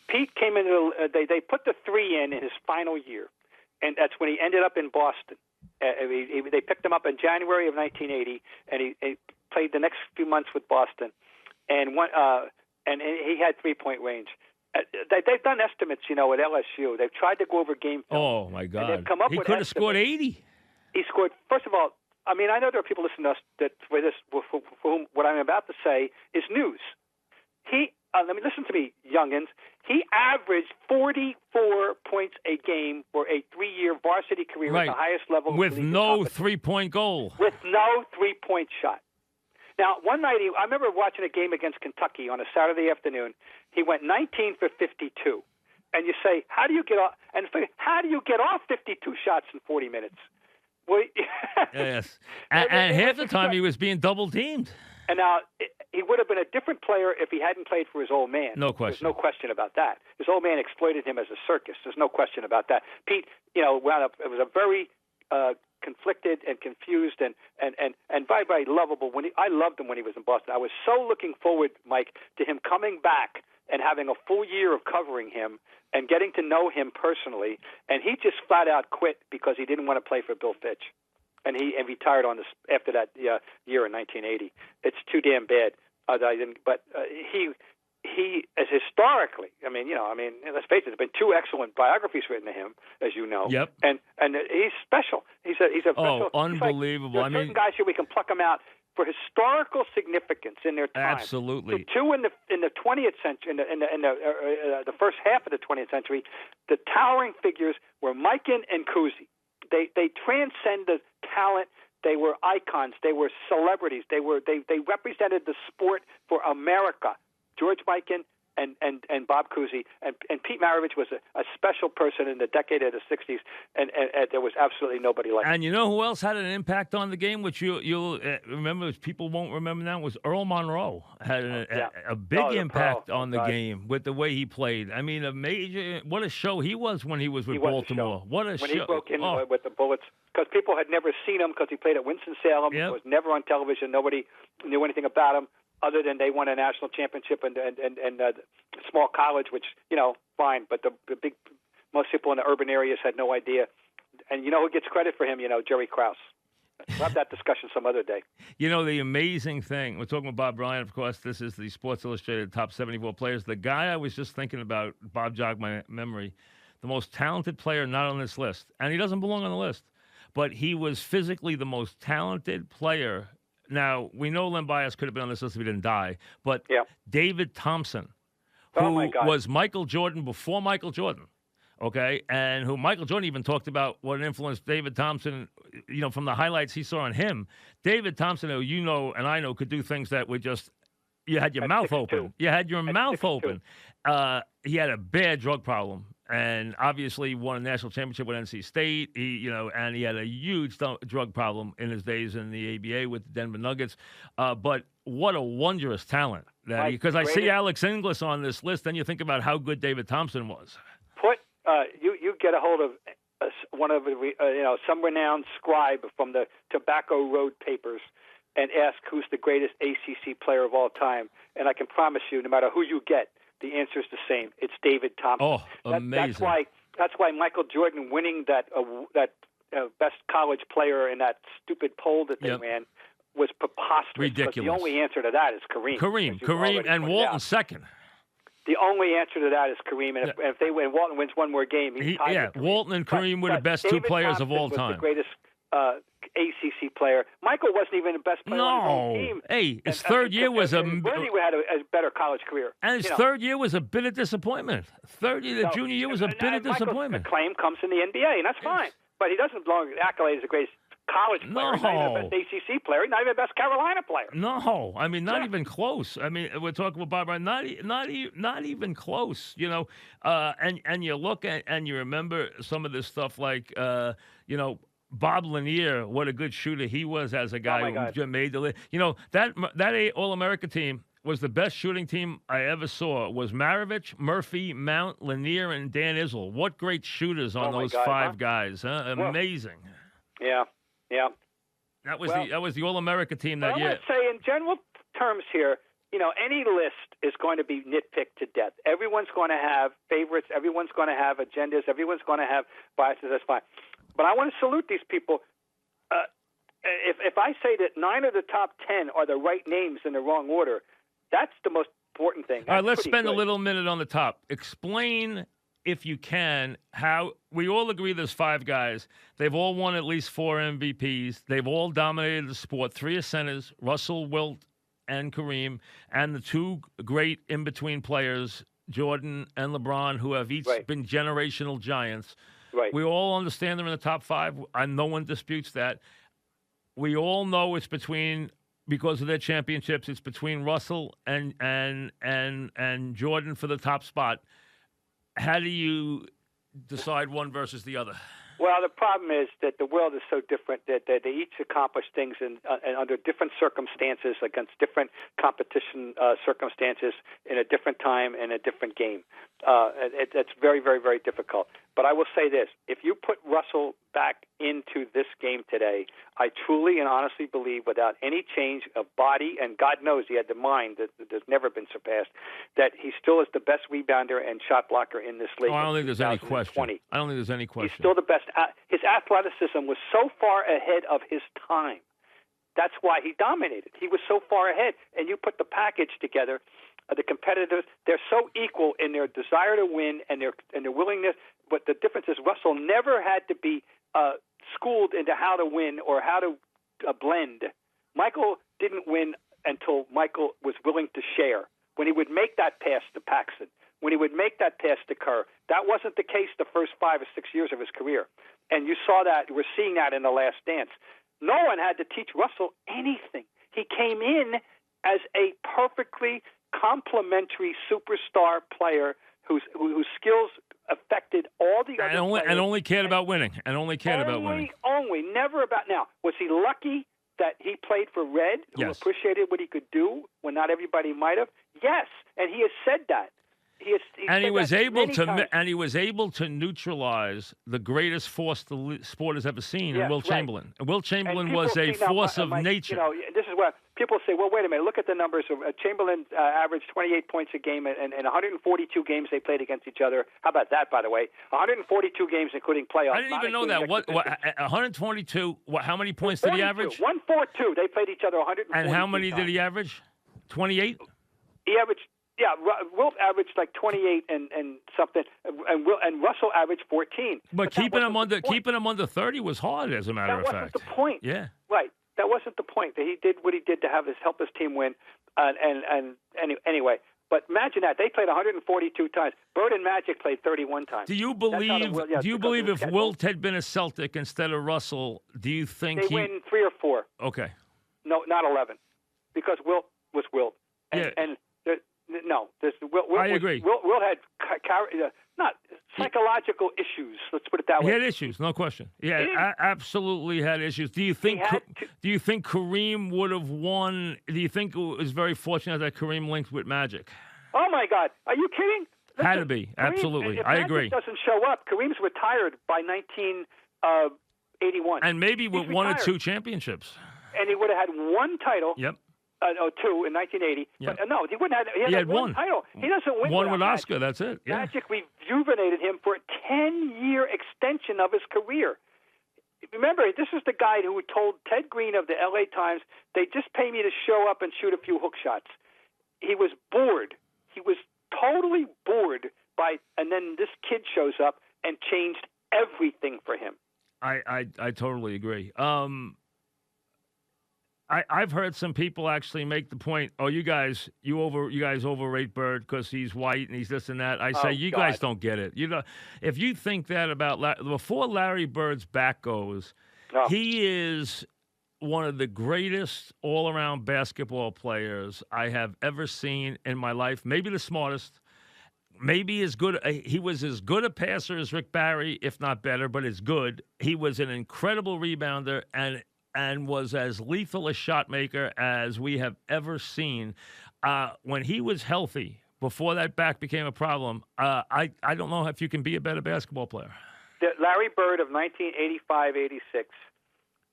Pete came into they put the three in his final year, and that's when he ended up in Boston. They picked him up in January of 1980, and he played the next few months with Boston, and he had three-point range. They've done estimates, at LSU. They've tried to go over game film. Oh, my God. And they've come up he with could have scored 80. He scored, first of all, I mean, I know there are people listening to us for whom what I'm about to say is news. Listen to me, youngins. He averaged 44 points a game for a 3-year varsity career at the highest level. With no three-point goal. With no three-point shot. Now, one night, I remember watching a game against Kentucky on a Saturday afternoon. He went 19 for 52. And you say, how do you get off 52 shots in 40 minutes? Well, yes. And half the time he was being double-teamed. And now, he would have been a different player if he hadn't played for his old man. No question. There's no question about that. His old man exploited him as a circus. There's no question about that. Pete, wound up, it was a very conflicted and confused and very, very lovable. I loved him when he was in Boston. I was so looking forward, Mike, to him coming back and having a full year of covering him and getting to know him personally. And he just flat out quit because he didn't want to play for Bill Fitch. And he retired after that year in 1980. It's too damn bad. He is historically, let's face it, there's been 2 excellent biographies written of him, as you know. Yep. And he's special. He's a special. Unbelievable. There are certain guys here we can pluck them out for historical significance in their time. Absolutely. The 2 in the 20th century, in the first half of the 20th century, the towering figures were Mikan and Cousy. They transcend the talent. They were icons. They were celebrities. They represented the sport for America. George Mikan and Bob Cousy and Pete Maravich was a special person in the decade of the 60s, and there was absolutely nobody like him. And you know who else had an impact on the game, which you'll remember, people won't remember now, was Earl Monroe. Had a big impact on the game with the way he played. I mean, what a show he was when he was with Baltimore. What a show. When he broke in with the Bullets, because people had never seen him because he played at Winston-Salem. Yep. He was never on television. Nobody knew anything about him, other than they won a national championship and small college, which, fine. But most people in the urban areas had no idea. And who gets credit for him? Jerry Krause. We'll have that discussion some other day. The amazing thing, we're talking about Bob Bryant, of course. This is the Sports Illustrated top 74 players. The guy I was just thinking about, Bob jogged my memory, the most talented player not on this list. And he doesn't belong on the list. But he was physically the most talented player. Now, we know Len Bias could have been on this list if he didn't die, but David Thompson, who was Michael Jordan before Michael Jordan, okay, and who Michael Jordan even talked about what influenced David Thompson, from the highlights he saw on him. David Thompson, who and I know, could do things that were just, you had your mouth open. You had your mouth open. he had a bad drug problem. And obviously won a national championship with NC State. And he had a huge drug problem in his days in the ABA with the Denver Nuggets. But what a wondrous talent! Because I see Alex Inglis on this list, then you think about how good David Thompson was. You get a hold of one of some renowned scribe from the Tobacco Road papers and ask who's the greatest ACC player of all time, and I can promise you, no matter who you get, the answer is the same. It's David Thompson. Oh, amazing! That's why Michael Jordan winning that best college player in that stupid poll that they ran was preposterous. Ridiculous. But the only answer to that is Kareem. Kareem, and Walton second. The only answer to that is Kareem, and if they win, Walton wins one more game. Walton and Kareem were the best two players of all time. Was the greatest ACC player. Michael wasn't even the best player on his own team. Hey, his third year was Bernie had a better college career. And his third year was a bit of disappointment. Junior year was a bit of disappointment. Michael's claim comes in the NBA, and that's fine. But he doesn't belong accolade as the greatest college player. He's not even the best ACC player. He's not even the best Carolina player. No, I mean, not even close. I mean, we're talking about Bob, not even close. And you look at and you remember some of this stuff like Bob Lanier, what a good shooter he was as a guy who made the list. That All-America team was the best shooting team I ever saw. It was Maravich, Murphy, Mount, Lanier, and Dan Issel. What great shooters on those five guys, huh? Amazing. Yeah. That was the All-America team that year. I want to say, in general terms here, any list is going to be nitpicked to death. Everyone's going to have favorites. Everyone's going to have agendas. Everyone's going to have biases. That's fine. But I want to salute these people. If I say that 9 of the top 10 are the right names in the wrong order, that's the most important thing. All right, let's spend a little minute on the top. Explain, if you can, how we all agree there's 5 guys. They've all won at least 4 MVPs. They've all dominated the sport. 3 are centers, Russell, Wilt, and Kareem, and the 2 great in-between players, Jordan and LeBron, who have each been generational giants. Right. We all understand they're in the top 5, and no one disputes that. We all know it's because of their championships, it's between Russell and Jordan for the top spot. How do you decide one versus the other? Well, the problem is that the world is so different that they each accomplish things and under different circumstances, against different competition circumstances, in a different time, in a different game. It's very, very, very difficult. But I will say this. If you put Russell back into this game today, I truly and honestly believe, without any change of body, and God knows he had the mind that has never been surpassed, that he still is the best rebounder and shot blocker in this league. I don't think there's any question. He's still the best. His athleticism was so far ahead of his time. That's why he dominated. He was so far ahead. And you put the package together, the competitors, they're so equal in their desire to win and their willingness. But the difference is Russell never had to be schooled into how to win or how to blend. Michael didn't win until Michael was willing to share. When he would make that pass to Paxson, when he would make that pass to Kerr, that wasn't the case the first 5 or 6 years of his career. And you saw that. We're seeing that in The Last Dance. No one had to teach Russell anything. He came in as a perfectly complementary superstar player whose skills affected all the other players. And only cared about winning. Only, never about. Now, was he lucky that he played for Red, who appreciated what he could do when not everybody might have? Yes, and he has said that. He was able to neutralize the greatest force the sport has ever seen in Wilt Chamberlain. And Wilt Chamberlain was a force of nature. This is what people say. Well, wait a minute. Look at the numbers. Chamberlain averaged 28 points a game in 142 games they played against each other. How about that, by the way? 142 games, including playoffs. I didn't even know that. What 122? How many points did he average? 142. They played each other 142 And how many times. did he average? 28. He averaged. Yeah, Wilt averaged like 28 and something, and Russell averaged 14. But keeping him under 30 was hard, as a matter of fact. That wasn't the point. Yeah, right. That wasn't the point. That he did what he did to help his team win. Anyway, but imagine that they played 142 times. Bird and Magic played 31 times. Do you believe? Do you believe if Wilt had been a Celtic instead of Russell, do you think they win 3 or 4? Okay. No, not 11, because Wilt was Wilt. And No. I agree. Will had not psychological issues. Let's put it that way. He had issues, no question. Yeah, absolutely had issues. Do you think Kareem would have won? Do you think it was very fortunate that Kareem linked with Magic? Oh my God, are you kidding? Listen, had to be, absolutely. If I Magic agree. Doesn't show up. Kareem's retired by 1981, and maybe with one or two championships. And he would have had one title. Yep. Two in 1980. Yep. But no, he wouldn't have. He had one title. He doesn't win one with Magic. Oscar. That's it. Yeah. Magic rejuvenated him for a 10-year extension of his career. Remember, this is the guy who told Ted Green of the L.A. Times, "They just pay me to show up and shoot a few hook shots." He was bored. He was totally bored and then this kid shows up and changed everything for him. I totally agree. I've heard some people actually make the point, "Oh, you guys overrate Bird because he's white and he's this and that." I say, you guys don't get it. You know, if you think that about before Larry Bird's back goes, he is one of the greatest all-around basketball players I have ever seen in my life. Maybe the smartest. Maybe as good. He was as good a passer as Rick Barry, if not better, but as good. He was an incredible rebounder and was as lethal a shot maker as we have ever seen. When he was healthy, before that back became a problem, I don't know if you can be a better basketball player. Larry Bird of 1985-86,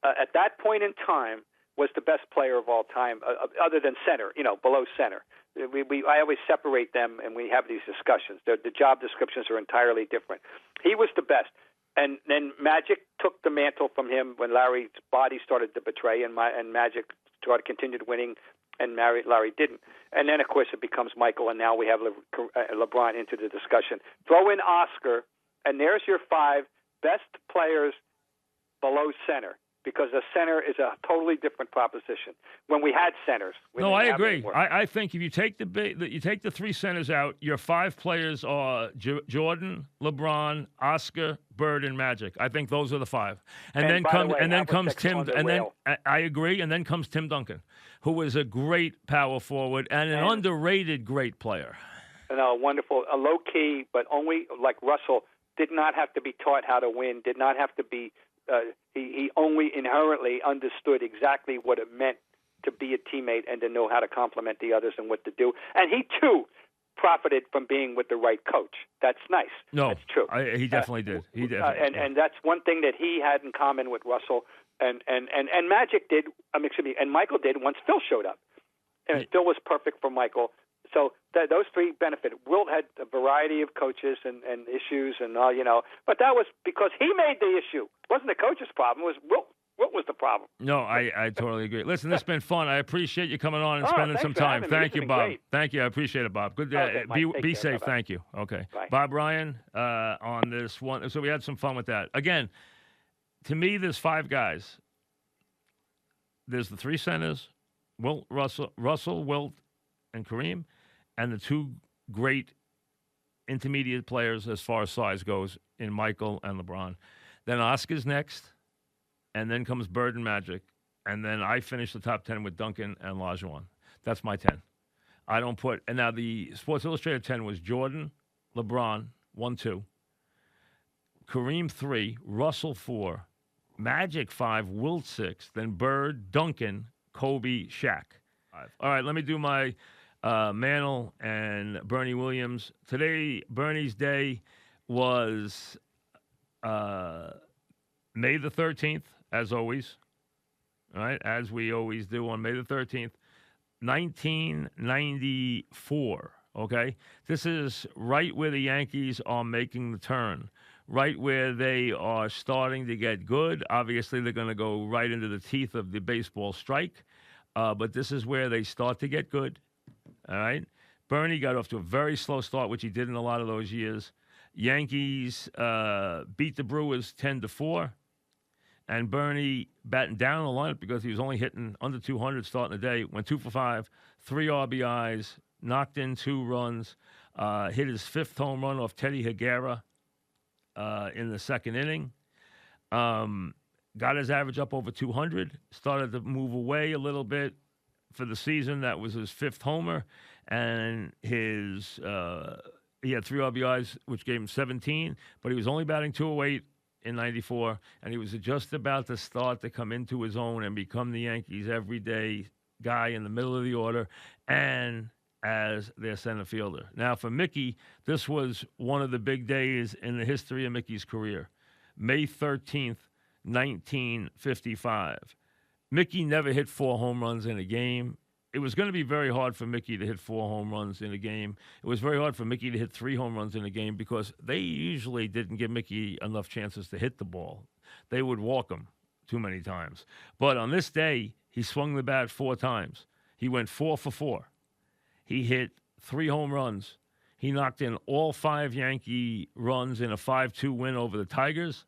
at that point in time, was the best player of all time, other than center, below center. I always separate them, and we have these discussions. The job descriptions are entirely different. He was the best. And then Magic took the mantle from him when Larry's body started to betray, and Magic continued winning, and Larry didn't. And then, of course, it becomes Michael, and now we have LeBron into the discussion. Throw in Oscar, and there's your 5 best players below center, because a center is a totally different proposition. When we had centers, no, I agree. I think if you take the 3 centers out, your 5 players are Jordan, LeBron, Oscar, Bird, and Magic. I think those are the 5. And then comes Tim. And then I agree. And then comes Tim Duncan, who is a great power forward and an underrated great player. Wonderful, a low key, but only like Russell, did not have to be taught how to win. Did not have to be. He only inherently understood exactly what it meant to be a teammate and to know how to compliment the others and what to do. And he, too, profited from being with the right coach. That's nice. No, that's true. He definitely did. He definitely did. And that's one thing that he had in common with Russell and Magic did, and Michael did once Phil showed up. And Phil was perfect for Michael. So those 3 benefited. Wilt had a variety of coaches and issues and all, but that was because he made the issue. It wasn't the coach's problem. It was Wilt. Wilt was the problem. No, I totally agree. Listen, this has been fun. I appreciate you coming on and spending some time. Thank you, Bob. Great. Thank you. I appreciate it, Bob. Good. Be safe. Bye-bye. Thank you. Okay. Bye. Bob Ryan on this one. So we had some fun with that. Again, to me, there's 5 guys. There's the 3 centers, Russell, Wilt, and Kareem, and the 2 great intermediate players as far as size goes in Michael and LeBron. Then Oscar's next, and then comes Bird and Magic, and then I finish the top 10 with Duncan and Olajuwon. That's my 10. I don't put – and now the Sports Illustrated 10 was Jordan, LeBron, 1, 2, Kareem 3, Russell 4, Magic 5, Wilt 6, then Bird, Duncan, Kobe, Shaq. 5. All right, let me do my – Mantle and Bernie Williams. Today, Bernie's day was May the 13th, as always. All right, as we always do on May the 13th, 1994. Okay, this is right where the Yankees are making the turn, right where they are starting to get good. Obviously, they're going to go right into the teeth of the baseball strike, but this is where they start to get good. All right. Bernie got off to a very slow start, which he did in a lot of those years. Yankees beat the Brewers 10-4. And Bernie batting down the lineup because he was only hitting under 200 starting the day. Went 2 for 5, 3 RBIs, knocked in 2 runs, hit his 5th home run off Teddy Higuera in the 2nd inning. Got his average up over 200. Started to move away a little bit. For the season, that was his 5th homer, and he had 3 RBIs, which gave him 17, but he was only batting 208 in 94, and he was just about to start to come into his own and become the Yankees' everyday guy in the middle of the order and as their center fielder. Now, for Mickey, this was one of the big days in the history of Mickey's career. May 13th, 1955. Mickey never hit 4 home runs in a game. It was going to be very hard for Mickey to hit 4 home runs in a game. It was very hard for Mickey to hit 3 home runs in a game because they usually didn't give Mickey enough chances to hit the ball. They would walk him too many times. But on this day, he swung the bat 4 times. He went 4 for 4. He hit 3 home runs. He knocked in all 5 Yankee runs in a 5-2 win over the Tigers.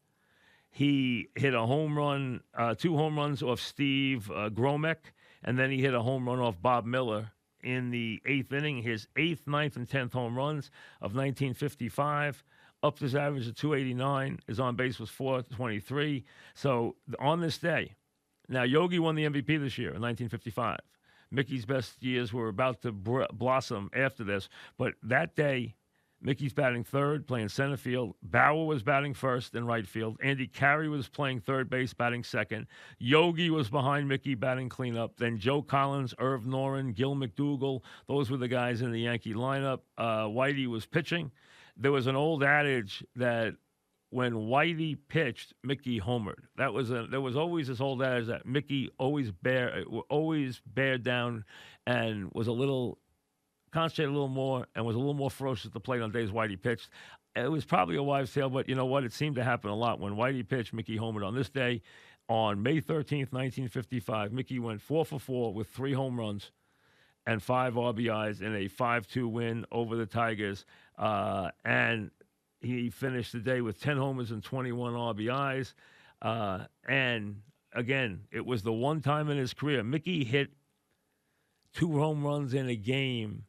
He hit a home run, 2 home runs off Steve Gromek. And then he hit a home run off Bob Miller in the 8th inning, his 8th, 9th, and 10th home runs of 1955. Upped his average to 289. His on base was 423. So on this day, now Yogi won the MVP this year in 1955. Mickey's best years were about to blossom after this. But that day, Mickey's batting third, playing center field. Bauer was batting first in right field. Andy Carey was playing third base, batting second. Yogi was behind Mickey, batting cleanup. Then Joe Collins, Irv Noren, Gil McDougall. Those were the guys in the Yankee lineup. Whitey was pitching. There was an old adage that when Whitey pitched, Mickey homered. There was always this old adage that Mickey always bared down and was concentrated a little more and was a little more ferocious at the plate on days Whitey pitched. It was probably a wives' tale, but you know what? It seemed to happen a lot. When Whitey pitched, Mickey homered. On this day, on May 13th, 1955, Mickey went 4 for 4 with 3 home runs and 5 RBIs in a 5-2 win over the Tigers. And he finished the day with 10 homers and 21 RBIs. And again, it was the one time in his career. Mickey hit 2 home runs in a game.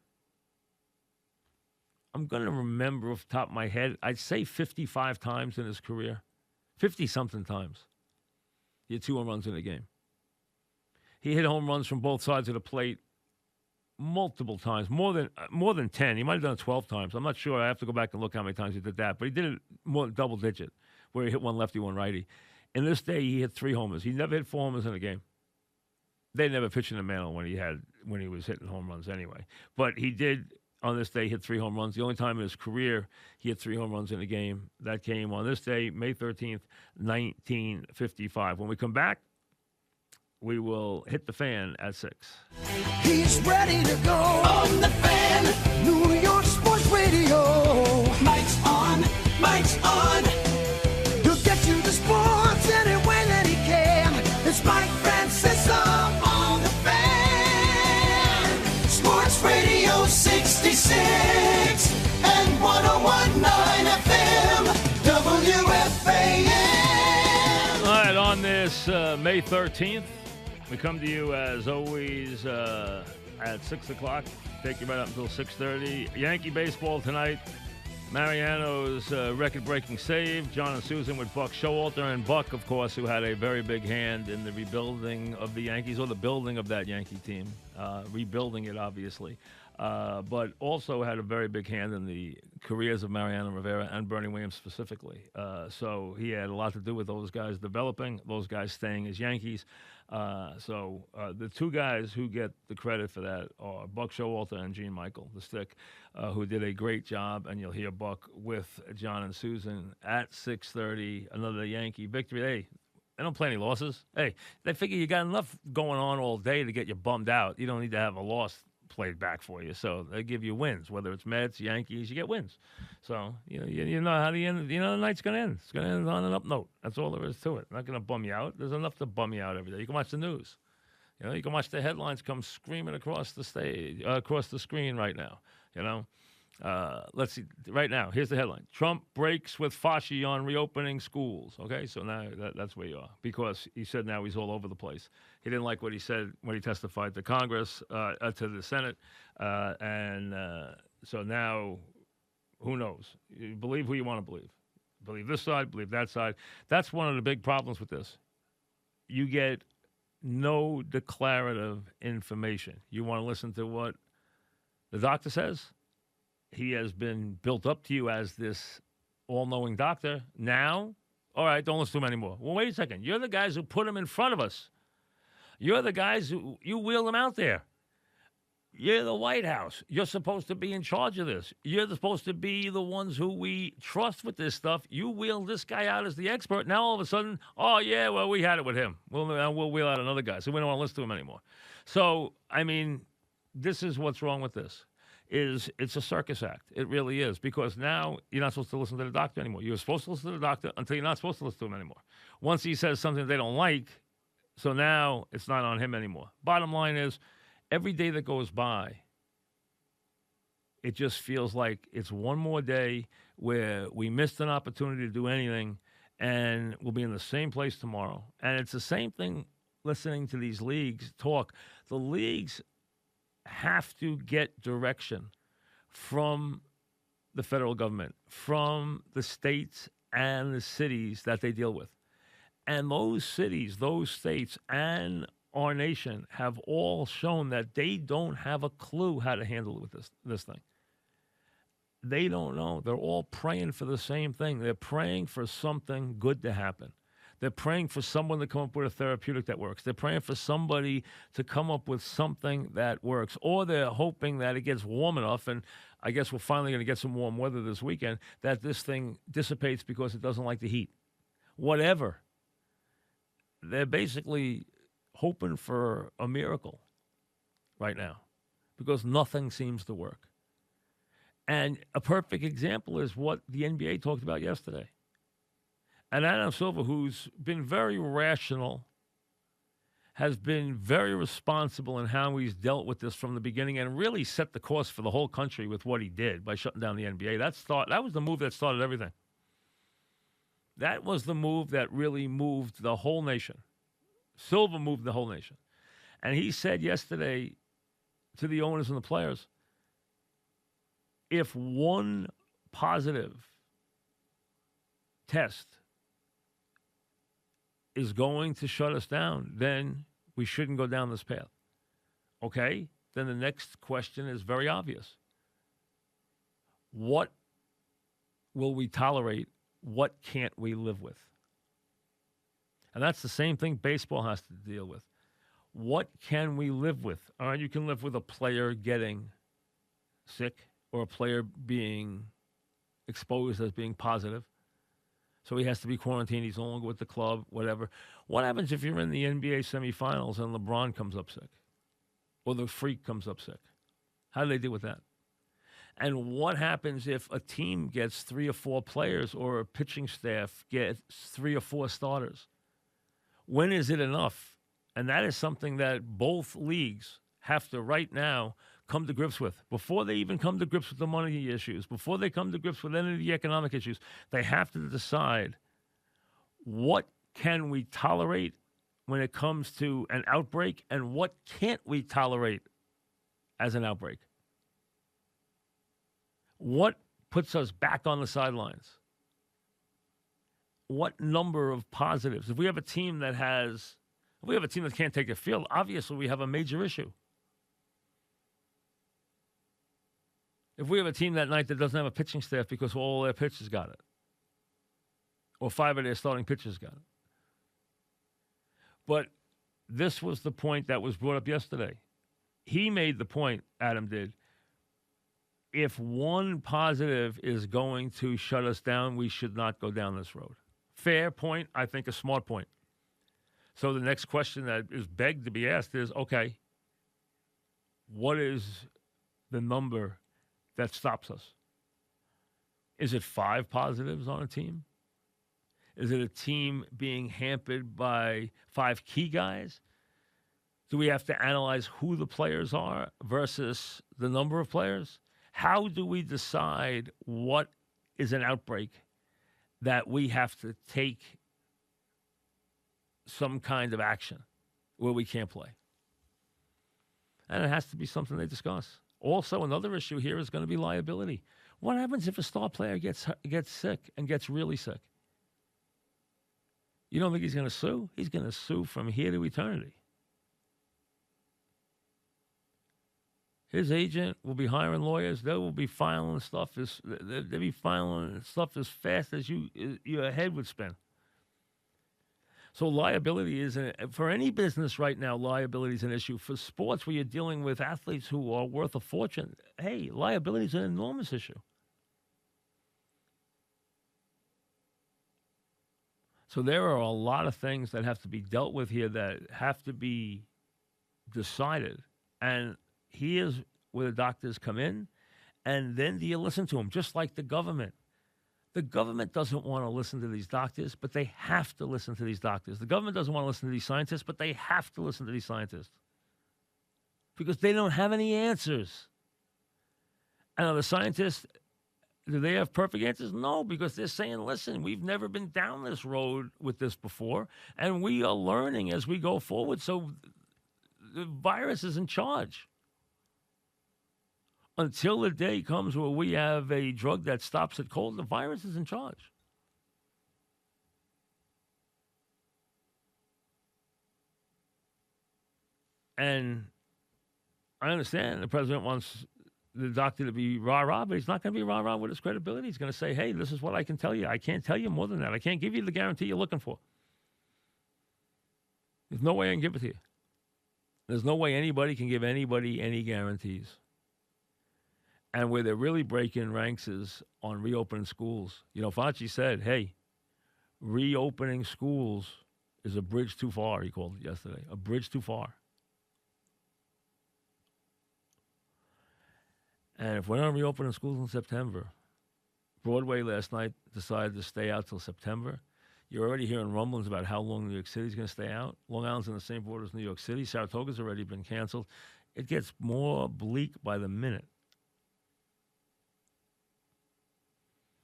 I'm going to remember off the top of my head, I'd say 55 times in his career. 50-something times. He had 2 home runs in a game. He hit home runs from both sides of the plate multiple times, more than 10. He might have done it 12 times. I'm not sure. I have to go back and look how many times he did that. But he did it more than double digit, where he hit one lefty, one righty. In this day, he hit 3 homers. He never hit 4 homers in a game. They never pitched in the Mantle when he was hitting home runs anyway. But he did, on this day, hit 3 home runs. The only time in his career he hit 3 home runs in a game. That came on this day, May 13th, 1955. When we come back, we will hit the fan at 6. He's ready to go on the Fan, New York Sports Radio. Mike's on, Mike's on. He'll get you the sports any way that he can. It's Mike Francesa on the Fan. Sports Radio 66 and 101.9 FM, WFAN. All right, on this May 13th, we come to you, as always, at 6 o'clock. Take you right up until 6:30. Yankee baseball tonight. Mariano's record-breaking save. John and Susan with Buck Showalter. And Buck, of course, who had a very big hand in the rebuilding of the Yankees, or the building of that Yankee team. Rebuilding it, obviously. But also had a very big hand in the careers of Mariano Rivera and Bernie Williams specifically. So he had a lot to do with those guys developing, those guys staying as Yankees. So the 2 guys who get the credit for that are Buck Showalter and Gene Michael, the Stick, who did a great job. And you'll hear Buck with John and Susan at 6:30, another Yankee victory. Hey, they don't play any losses. Hey, they figure you got enough going on all day to get you bummed out. You don't need to have a loss played back for you. So they give you wins, whether it's Mets, Yankees, you get wins. So you know how the end. You know the night's going to end. It's going to end on an up note. That's all there is to it. Not going to bum you out. There's enough to bum you out every day. You can watch the news. You know, you can watch the headlines come screaming across the stage, across the screen right now. You know, let's see. Right now, here's the headline: Trump breaks with Fauci on reopening schools. Okay, so now that's where you are, because he said now he's all over the place. He didn't like what he said when he testified to Congress, to the Senate, and so now, who knows? You believe who you want to believe. Believe this side, believe that side. That's one of the big problems with this. You get no declarative information. You want to listen to what The doctor says he has been built up to you as this all-knowing doctor. Now, all right, don't listen to him anymore. Well, wait a second. You're the guys who put him in front of us. You're the guys who you wheel him out there. You're the White House. You're supposed to be in charge of this. You're supposed to be the ones who we trust with this stuff. You wheel this guy out as the expert. Now, all of a sudden, oh, yeah, well, we had it with him. We'll wheel out another guy, so we don't want to listen to him anymore. So, I mean, this is what's wrong with this. It's a circus act. It really is, because now you're not supposed to listen to the doctor anymore. You're supposed to listen to the doctor until you're not supposed to listen to him anymore. Once he says something they don't like, so now it's not on him anymore. Bottom line is, every day that goes by, it just feels like it's one more day where we missed an opportunity to do anything, and we'll be in the same place tomorrow. And it's the same thing listening to these leagues talk. The leagues have to get direction from the federal government, from the states and the cities that they deal with. And those cities, those states, and our nation have all shown that they don't have a clue how to handle it with this thing. They don't know. They're all praying for the same thing. They're praying for something good to happen. They're praying for someone to come up with a therapeutic that works. They're praying for somebody to come up with something that works. Or they're hoping that it gets warm enough, and I guess we're finally going to get some warm weather this weekend, that this thing dissipates because it doesn't like the heat. Whatever. They're basically hoping for a miracle right now because nothing seems to work. And a perfect example is what the NBA talked about yesterday. And Adam Silver, who's been very rational, has been very responsible in how he's dealt with this from the beginning and really set the course for the whole country with what he did by shutting down the NBA. That was the move that started everything. That was the move that really moved the whole nation. Silver moved the whole nation. And he said yesterday to the owners and the players, if one positive test is going to shut us down, then we shouldn't go down this path. Okay? Then the next question is very obvious. What will we tolerate? What can't we live with? And that's the same thing baseball has to deal with. What can we live with? All right, you can live with a player getting sick or a player being exposed as being positive. So he has to be quarantined. He's no longer with the club, whatever. What happens if you're in the NBA semifinals and LeBron comes up sick? Or the Freak comes up sick? How do they deal with that? And what happens if a team gets 3 or 4 players or a pitching staff gets 3 or 4 starters? When is it enough? And that is something that both leagues have to right now come to grips with. Before they even come to grips with the money issues, before they come to grips with any of the economic issues, they have to decide what can we tolerate when it comes to an outbreak and what can't we tolerate as an outbreak. What puts us back on the sidelines? What number of positives? If we have a team that can't take the field, obviously we have a major issue. If we have a team that night that doesn't have a pitching staff because all their pitchers got it, or 5 of their starting pitchers got it. But this was the point that was brought up yesterday. He made the point, Adam did, if one positive is going to shut us down, we should not go down this road. Fair point, I think a smart point. So the next question that is begged to be asked is, okay, what is the number that stops us? Is it 5 positives on a team? Is it a team being hampered by 5 key guys? Do we have to analyze who the players are versus the number of players? How do we decide what is an outbreak that we have to take some kind of action where we can't play? And it has to be something they discuss. Also, another issue here is going to be liability. What happens if a star player gets sick and gets really sick? You don't think he's going to sue? He's going to sue from here to eternity. His agent will be hiring lawyers. They will be filing stuff they'll be filing stuff as fast as your head would spin. So liability is for any business right now. Liability is an issue. For sports, where you're dealing with athletes who are worth a fortune, hey, liability is an enormous issue. So there are a lot of things that have to be dealt with here that have to be decided. And here's where the doctors come in, and then do you listen to them, just like the government. The government doesn't want to listen to these doctors, but they have to listen to these doctors. The government doesn't want to listen to these scientists, but they have to listen to these scientists because they don't have any answers. And are the scientists, do they have perfect answers? No, because they're saying, listen, we've never been down this road with this before, and we are learning as we go forward. So the virus is in charge. Until the day comes where we have a drug that stops it cold, the virus is in charge. And I understand the president wants the doctor to be rah-rah, but he's not going to be rah-rah with his credibility. He's going to say, hey, this is what I can tell you. I can't tell you more than that. I can't give you the guarantee you're looking for. There's no way I can give it to you. There's no way anybody can give anybody any guarantees. And where they're really breaking ranks is on reopening schools. You know, Fauci said, hey, reopening schools is a bridge too far, he called it yesterday. A bridge too far. And if we're not reopening schools in September, Broadway last night decided to stay out till September. You're already hearing rumblings about how long New York City's going to stay out. Long Island's in the same border as New York City. Saratoga's already been canceled. It gets more bleak by the minute.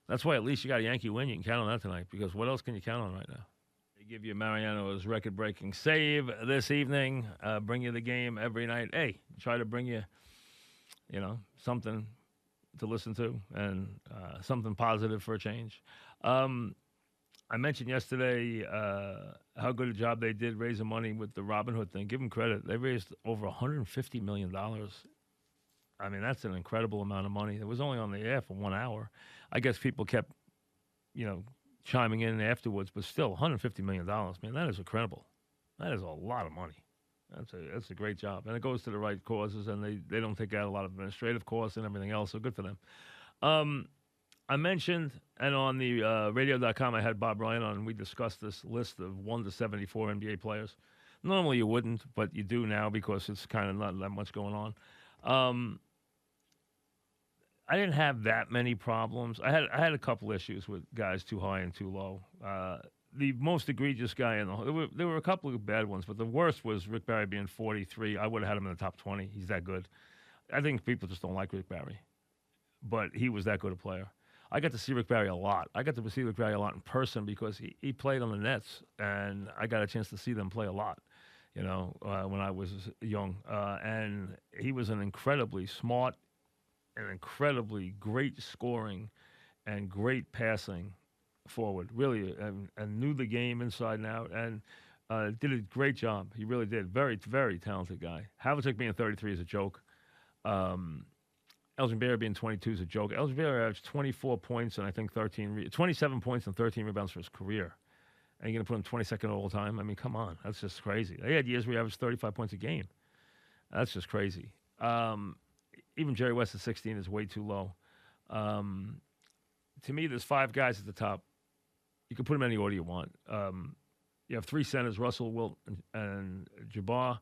That's why at least you got a Yankee win. You can count on that tonight, because what else can you count on right now? They give you Mariano's record-breaking save this evening, bring you the game every night. Hey, try to bring you, something to listen to and something positive for a change. I mentioned yesterday how good a job they did raising money with the Robin Hood thing. Give them credit. They raised over $150 million. I mean, that's an incredible amount of money. It was only on the air for 1 hour. I guess people kept, chiming in afterwards, but still, $150 million, man, that is incredible. That is a lot of money. That's a great job. And it goes to the right causes, and they don't take out a lot of administrative costs and everything else, so good for them. I mentioned, and on the radio.com, I had Bob Ryan on, and we discussed this list of 1 to 74 NBA players. Normally you wouldn't, but you do now because it's kind of not that much going on. I didn't have that many problems. I had a couple issues with guys too high and too low. The most egregious guy there were a couple of bad ones, but the worst was Rick Barry being 43. I would have had him in the top 20. He's that good. I think people just don't like Rick Barry, but he was that good a player. I got to see Rick Barry a lot. I got to see Rick Barry a lot in person because he played on the Nets, and I got a chance to see them play a lot, when I was young. And he was an incredibly smart and incredibly great scoring and great passing forward, really, and knew the game inside and out, and did a great job. He really did. Very, very talented guy. Havlicek being 33 is a joke. Elgin Baylor being 22 is a joke. Elgin Baylor averaged 24 points and I think 27 points and 13 rebounds for his career. And you're going to put him 22nd all the time? I mean, come on. That's just crazy. They had years where he averaged 35 points a game. That's just crazy. Even Jerry West at 16 is way too low. To me, there's 5 guys at the top. You can put them in any order you want. You have 3 centers, Russell, Wilt, and Jabbar.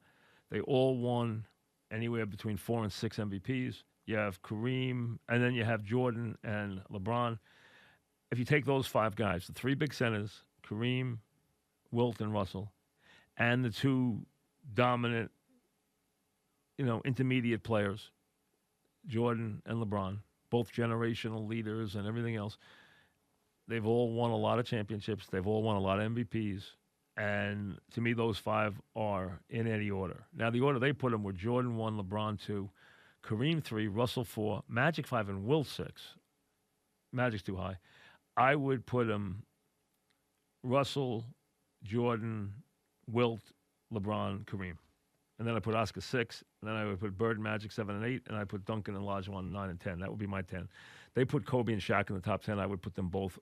They all won anywhere between 4 and 6 MVPs. You have Kareem, and then you have Jordan and LeBron. If you take those 5 guys, the 3 big centers, Kareem, Wilt, and Russell, and the 2 dominant, intermediate players, Jordan and LeBron, both generational leaders and everything else, they've all won a lot of championships. They've all won a lot of MVPs. And to me, those 5 are in any order. Now, the order they put them were Jordan 1, LeBron 2, Kareem 3, Russell 4, Magic 5, and Wilt 6. Magic's too high. I would put them Russell, Jordan, Wilt, LeBron, Kareem. and then I put Oscar 6, and then I would put Bird and Magic 7 and 8, and I put Duncan and Olajuwon 9 and 10. That would be my 10. They put Kobe and Shaq in the top 10. I would put them both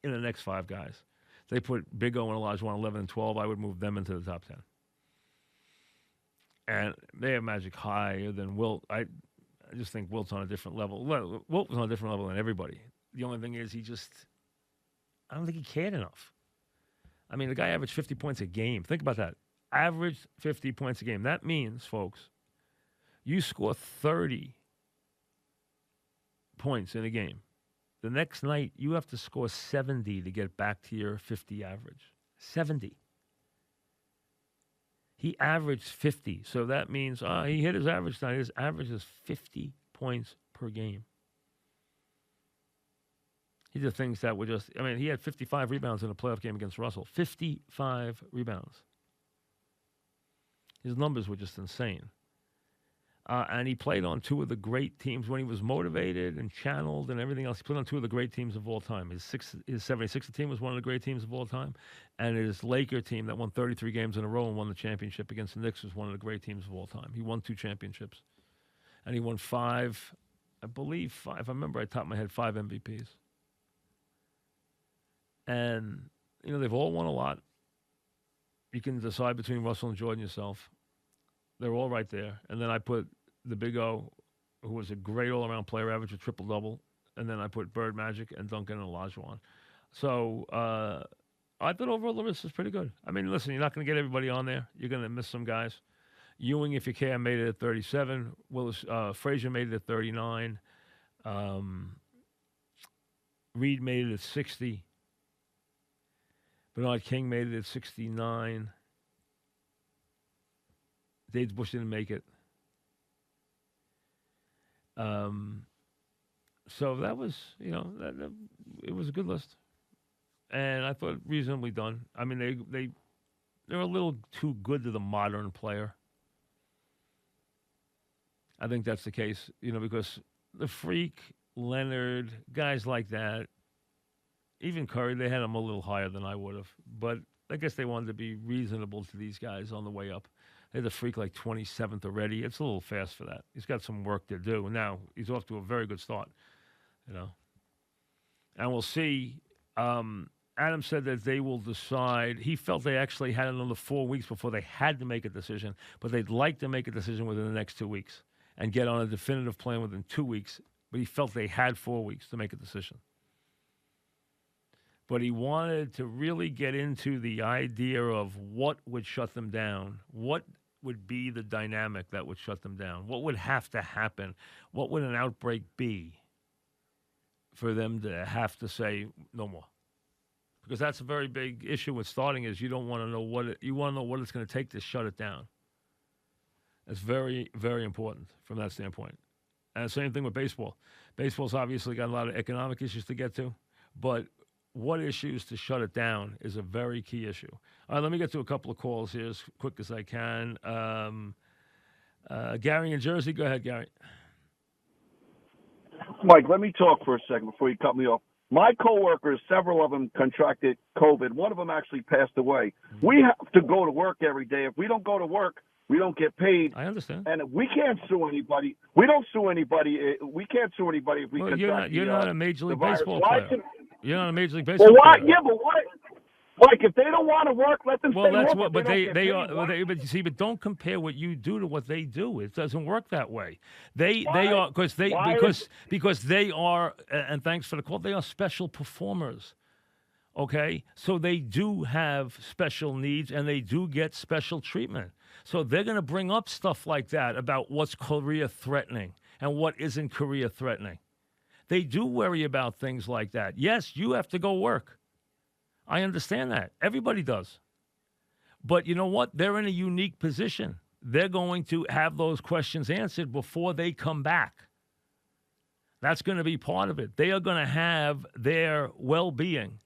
in the next 5 guys. They put Big O and Olajuwon 11 and 12. I would move them into the top 10. And they have Magic higher than Wilt. I just think Wilt's on a different level. Well, Wilt was on a different level than everybody. The only thing is I don't think he cared enough. I mean, the guy averaged 50 points a game. Think about that. Averaged 50 points a game. That means, folks, you score 30 points in a game. The next night, you have to score 70 to get back to your 50 average. 70. He averaged 50. So that means he hit his average tonight. His average is 50 points per game. He did things that were just, he had 55 rebounds in a playoff game against Russell. 55 rebounds. His numbers were just insane. And he played on 2 of the great teams when he was motivated and channeled and everything else. He played on 2 of the great teams of all time. His 76er team was one of the great teams of all time. And his Laker team that won 33 games in a row and won the championship against the Knicks was one of the great teams of all time. He won 2 championships. And he won 5, I believe 5, if I remember right top of my head, 5 MVPs. And, they've all won a lot. You can decide between Russell and Jordan yourself. They're all right there. And then I put the Big O, who was a great all-around player, average a triple-double. And then I put Bird, Magic, and Duncan and Olajuwon. So I thought overall the list is pretty good. Listen, you're not going to get everybody on there. You're going to miss some guys. Ewing, if you can, made it at 37. Frazier made it at 39. Reed made it at 60. Bernard King made it at 69. Dave Bush didn't make it. So that was, it was a good list. And I thought reasonably done. They're a little too good to the modern player. I think that's the case, because the Freak, Leonard, guys like that, even Curry, they had him a little higher than I would have. But I guess they wanted to be reasonable to these guys on the way up. They had the Freak like 27th already. It's a little fast for that. He's got some work to do. Now, he's off to a very good start, And we'll see. Adam said that they will decide. He felt they actually had another 4 weeks before they had to make a decision, but they'd like to make a decision within the next 2 weeks and get on a definitive plan within 2 weeks. But he felt they had 4 weeks to make a decision. But he wanted to really get into the idea of what would shut them down, what would be the dynamic that would shut them down, what would have to happen, what would an outbreak be for them to have to say no more. Because that's a very big issue with starting is you don't want to know you want to know what it's going to take to shut it down. It's very, very important from that standpoint. And the same thing with baseball. Baseball's obviously got a lot of economic issues to get to, but what issues to shut it down is a very key issue. All right, let me get to a couple of calls here as quick as I can. Gary in Jersey, go ahead, Gary. Mike, let me talk for a second before you cut me off. My coworkers, several of them contracted COVID. One of them actually passed away. Mm-hmm. We have to go to work every day. If we don't go to work, we don't get paid. I understand. And we can't sue anybody. We don't sue anybody. We can't sue anybody if we contract you're not a Major League Baseball player. You're not a Major League Baseball player. Yeah, but why? Like, if they don't want to work, let them stay that's home. What, but but don't compare what you do to what they do. It doesn't work that way. They are because they are, and thanks for the call, they are special performers. Okay, so they do have special needs and they do get special treatment. So they're going to bring up stuff like that about what's career threatening and what isn't career threatening. They do worry about things like that. Yes, you have to go work. I understand that. Everybody does. But you know what? They're in a unique position. They're going to have those questions answered before they come back. That's going to be part of it. They are going to have their well-being.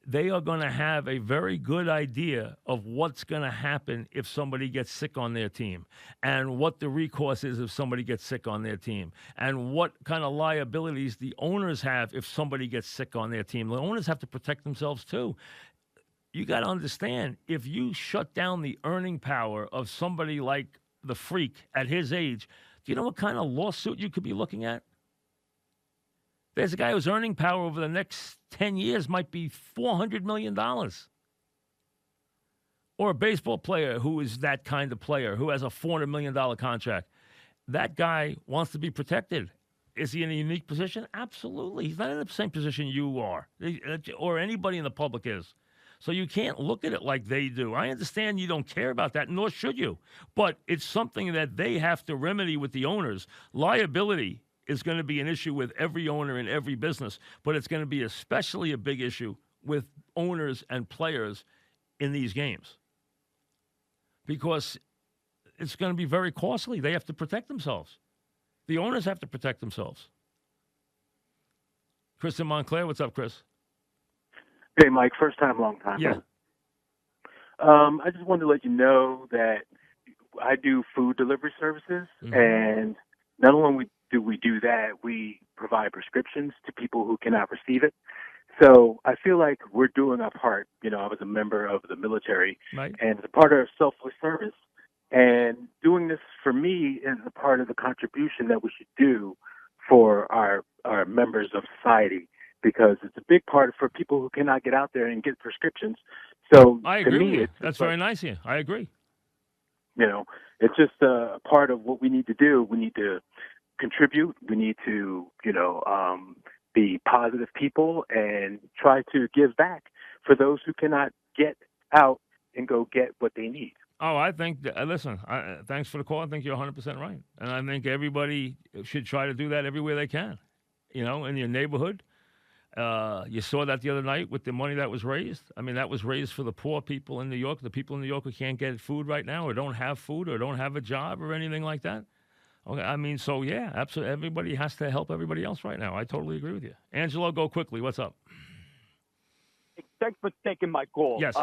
They are going to have a very good idea of what's going to happen if somebody gets sick on their team and what the recourse is if somebody gets sick on their team and what kind of liabilities the owners have if somebody gets sick on their team. The owners have to protect themselves too. you got to understand, if you shut down the earning power of somebody like the Freak at his age, do you know what kind of lawsuit you could be looking at? There's a guy whose earning power over the next 10 years might be $400 million. Or a baseball player who is that kind of player, who has a $400 million contract. That guy wants to be protected. Is he in a unique position? Absolutely. He's not in the same position you are, or anybody in the public is. So you can't look at it like they do. I understand you don't care about that, nor should you. But it's something that they have to remedy with the owners. Liability is going to be an issue with every owner in every business, but it's going to be especially a big issue with owners and players in these games, because it's going to be very costly. They have to protect themselves. The owners have to protect themselves. Chris in Montclair, what's up, Chris? Hey, Mike, first time, long time. Yeah. I just wanted to let you know that I do food delivery services, and not only do we do that, we provide prescriptions to people who cannot receive it. So I feel like we're doing our part. You know, I was a member of the military, right, and it's a part of selfless service. And doing this for me is a part of the contribution that we should do for our members of society, because it's a big part for people who cannot get out there and get prescriptions. So I agree with you. That's very nice of you. I agree. You know, it's just a part of what we need to do. We need to contribute. We need to, be positive people and try to give back for those who cannot get out and go get what they need. Oh, I think, listen, thanks for the call. I think you're 100% right. And I think everybody should try to do that everywhere they can, in your neighborhood. You saw that the other night with the money that was raised. I mean, that was raised for the poor people in New York, the people in New York who can't get food right now or don't have food or don't have a job or anything like that. Okay, I mean, so yeah, absolutely. Everybody has to help everybody else right now. I totally agree with you. Angelo, go quickly. What's up? Thanks for taking my call. Yes.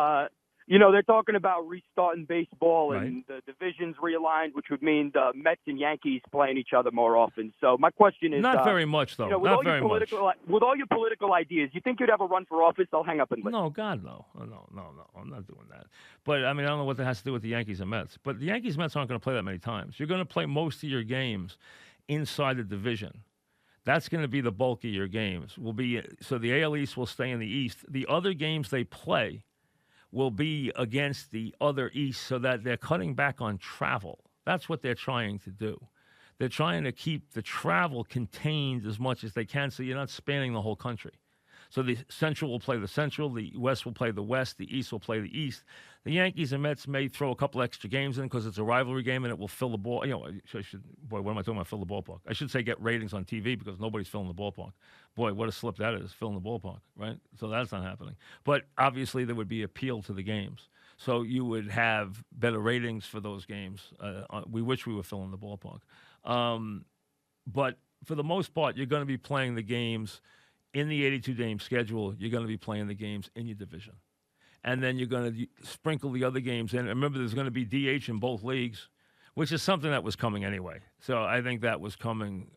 They're talking about restarting baseball Right. and the divisions realigned, which would mean the Mets and Yankees playing each other more often. So my question is... Not very much, though. Not very much. With all your political ideas, you think you'd ever run for office? I'll hang up and listen. No, God, no. No. I'm not doing that. But, I mean, I don't know what that has to do with the Yankees and Mets. But the Yankees and Mets aren't going to play that many times. You're going to play most of your games inside the division. That's going to be the bulk of your games. So the AL East will stay in the East. The other games they play will be against the other East, so that they're cutting back on travel. That's what they're trying to do. They're trying to keep the travel contained as much as they can, so you're not spanning the whole country. So the Central will play the Central, the West will play the West, the East will play the East. The Yankees and Mets may throw a couple extra games in because it's a rivalry game and it will fill the ball. What am I talking about, fill the ballpark? I should say get ratings on TV because nobody's filling the ballpark. Boy, what a slip that is, filling the ballpark, right? So that's not happening. But obviously there would be appeal to the games. So you would have better ratings for those games. We wish we were filling the ballpark. But for the most part, you're going to be playing the games in the 82-game schedule. You're going to be playing the games in your division. And then you're going to sprinkle the other games in. And remember, there's going to be DH in both leagues, which is something that was coming anyway. So I think that was coming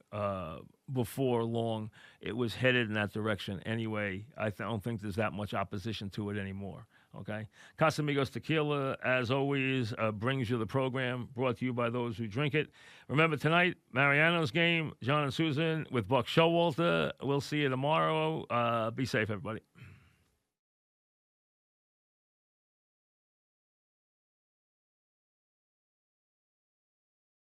before long. It was headed in that direction anyway. I don't think there's that much opposition to it anymore. Okay? Casamigos Tequila, as always, brings you the program, brought to you by those who drink it. Remember, tonight, Mariano's game, John and Susan with Buck Showalter. We'll see you tomorrow. Be safe, everybody.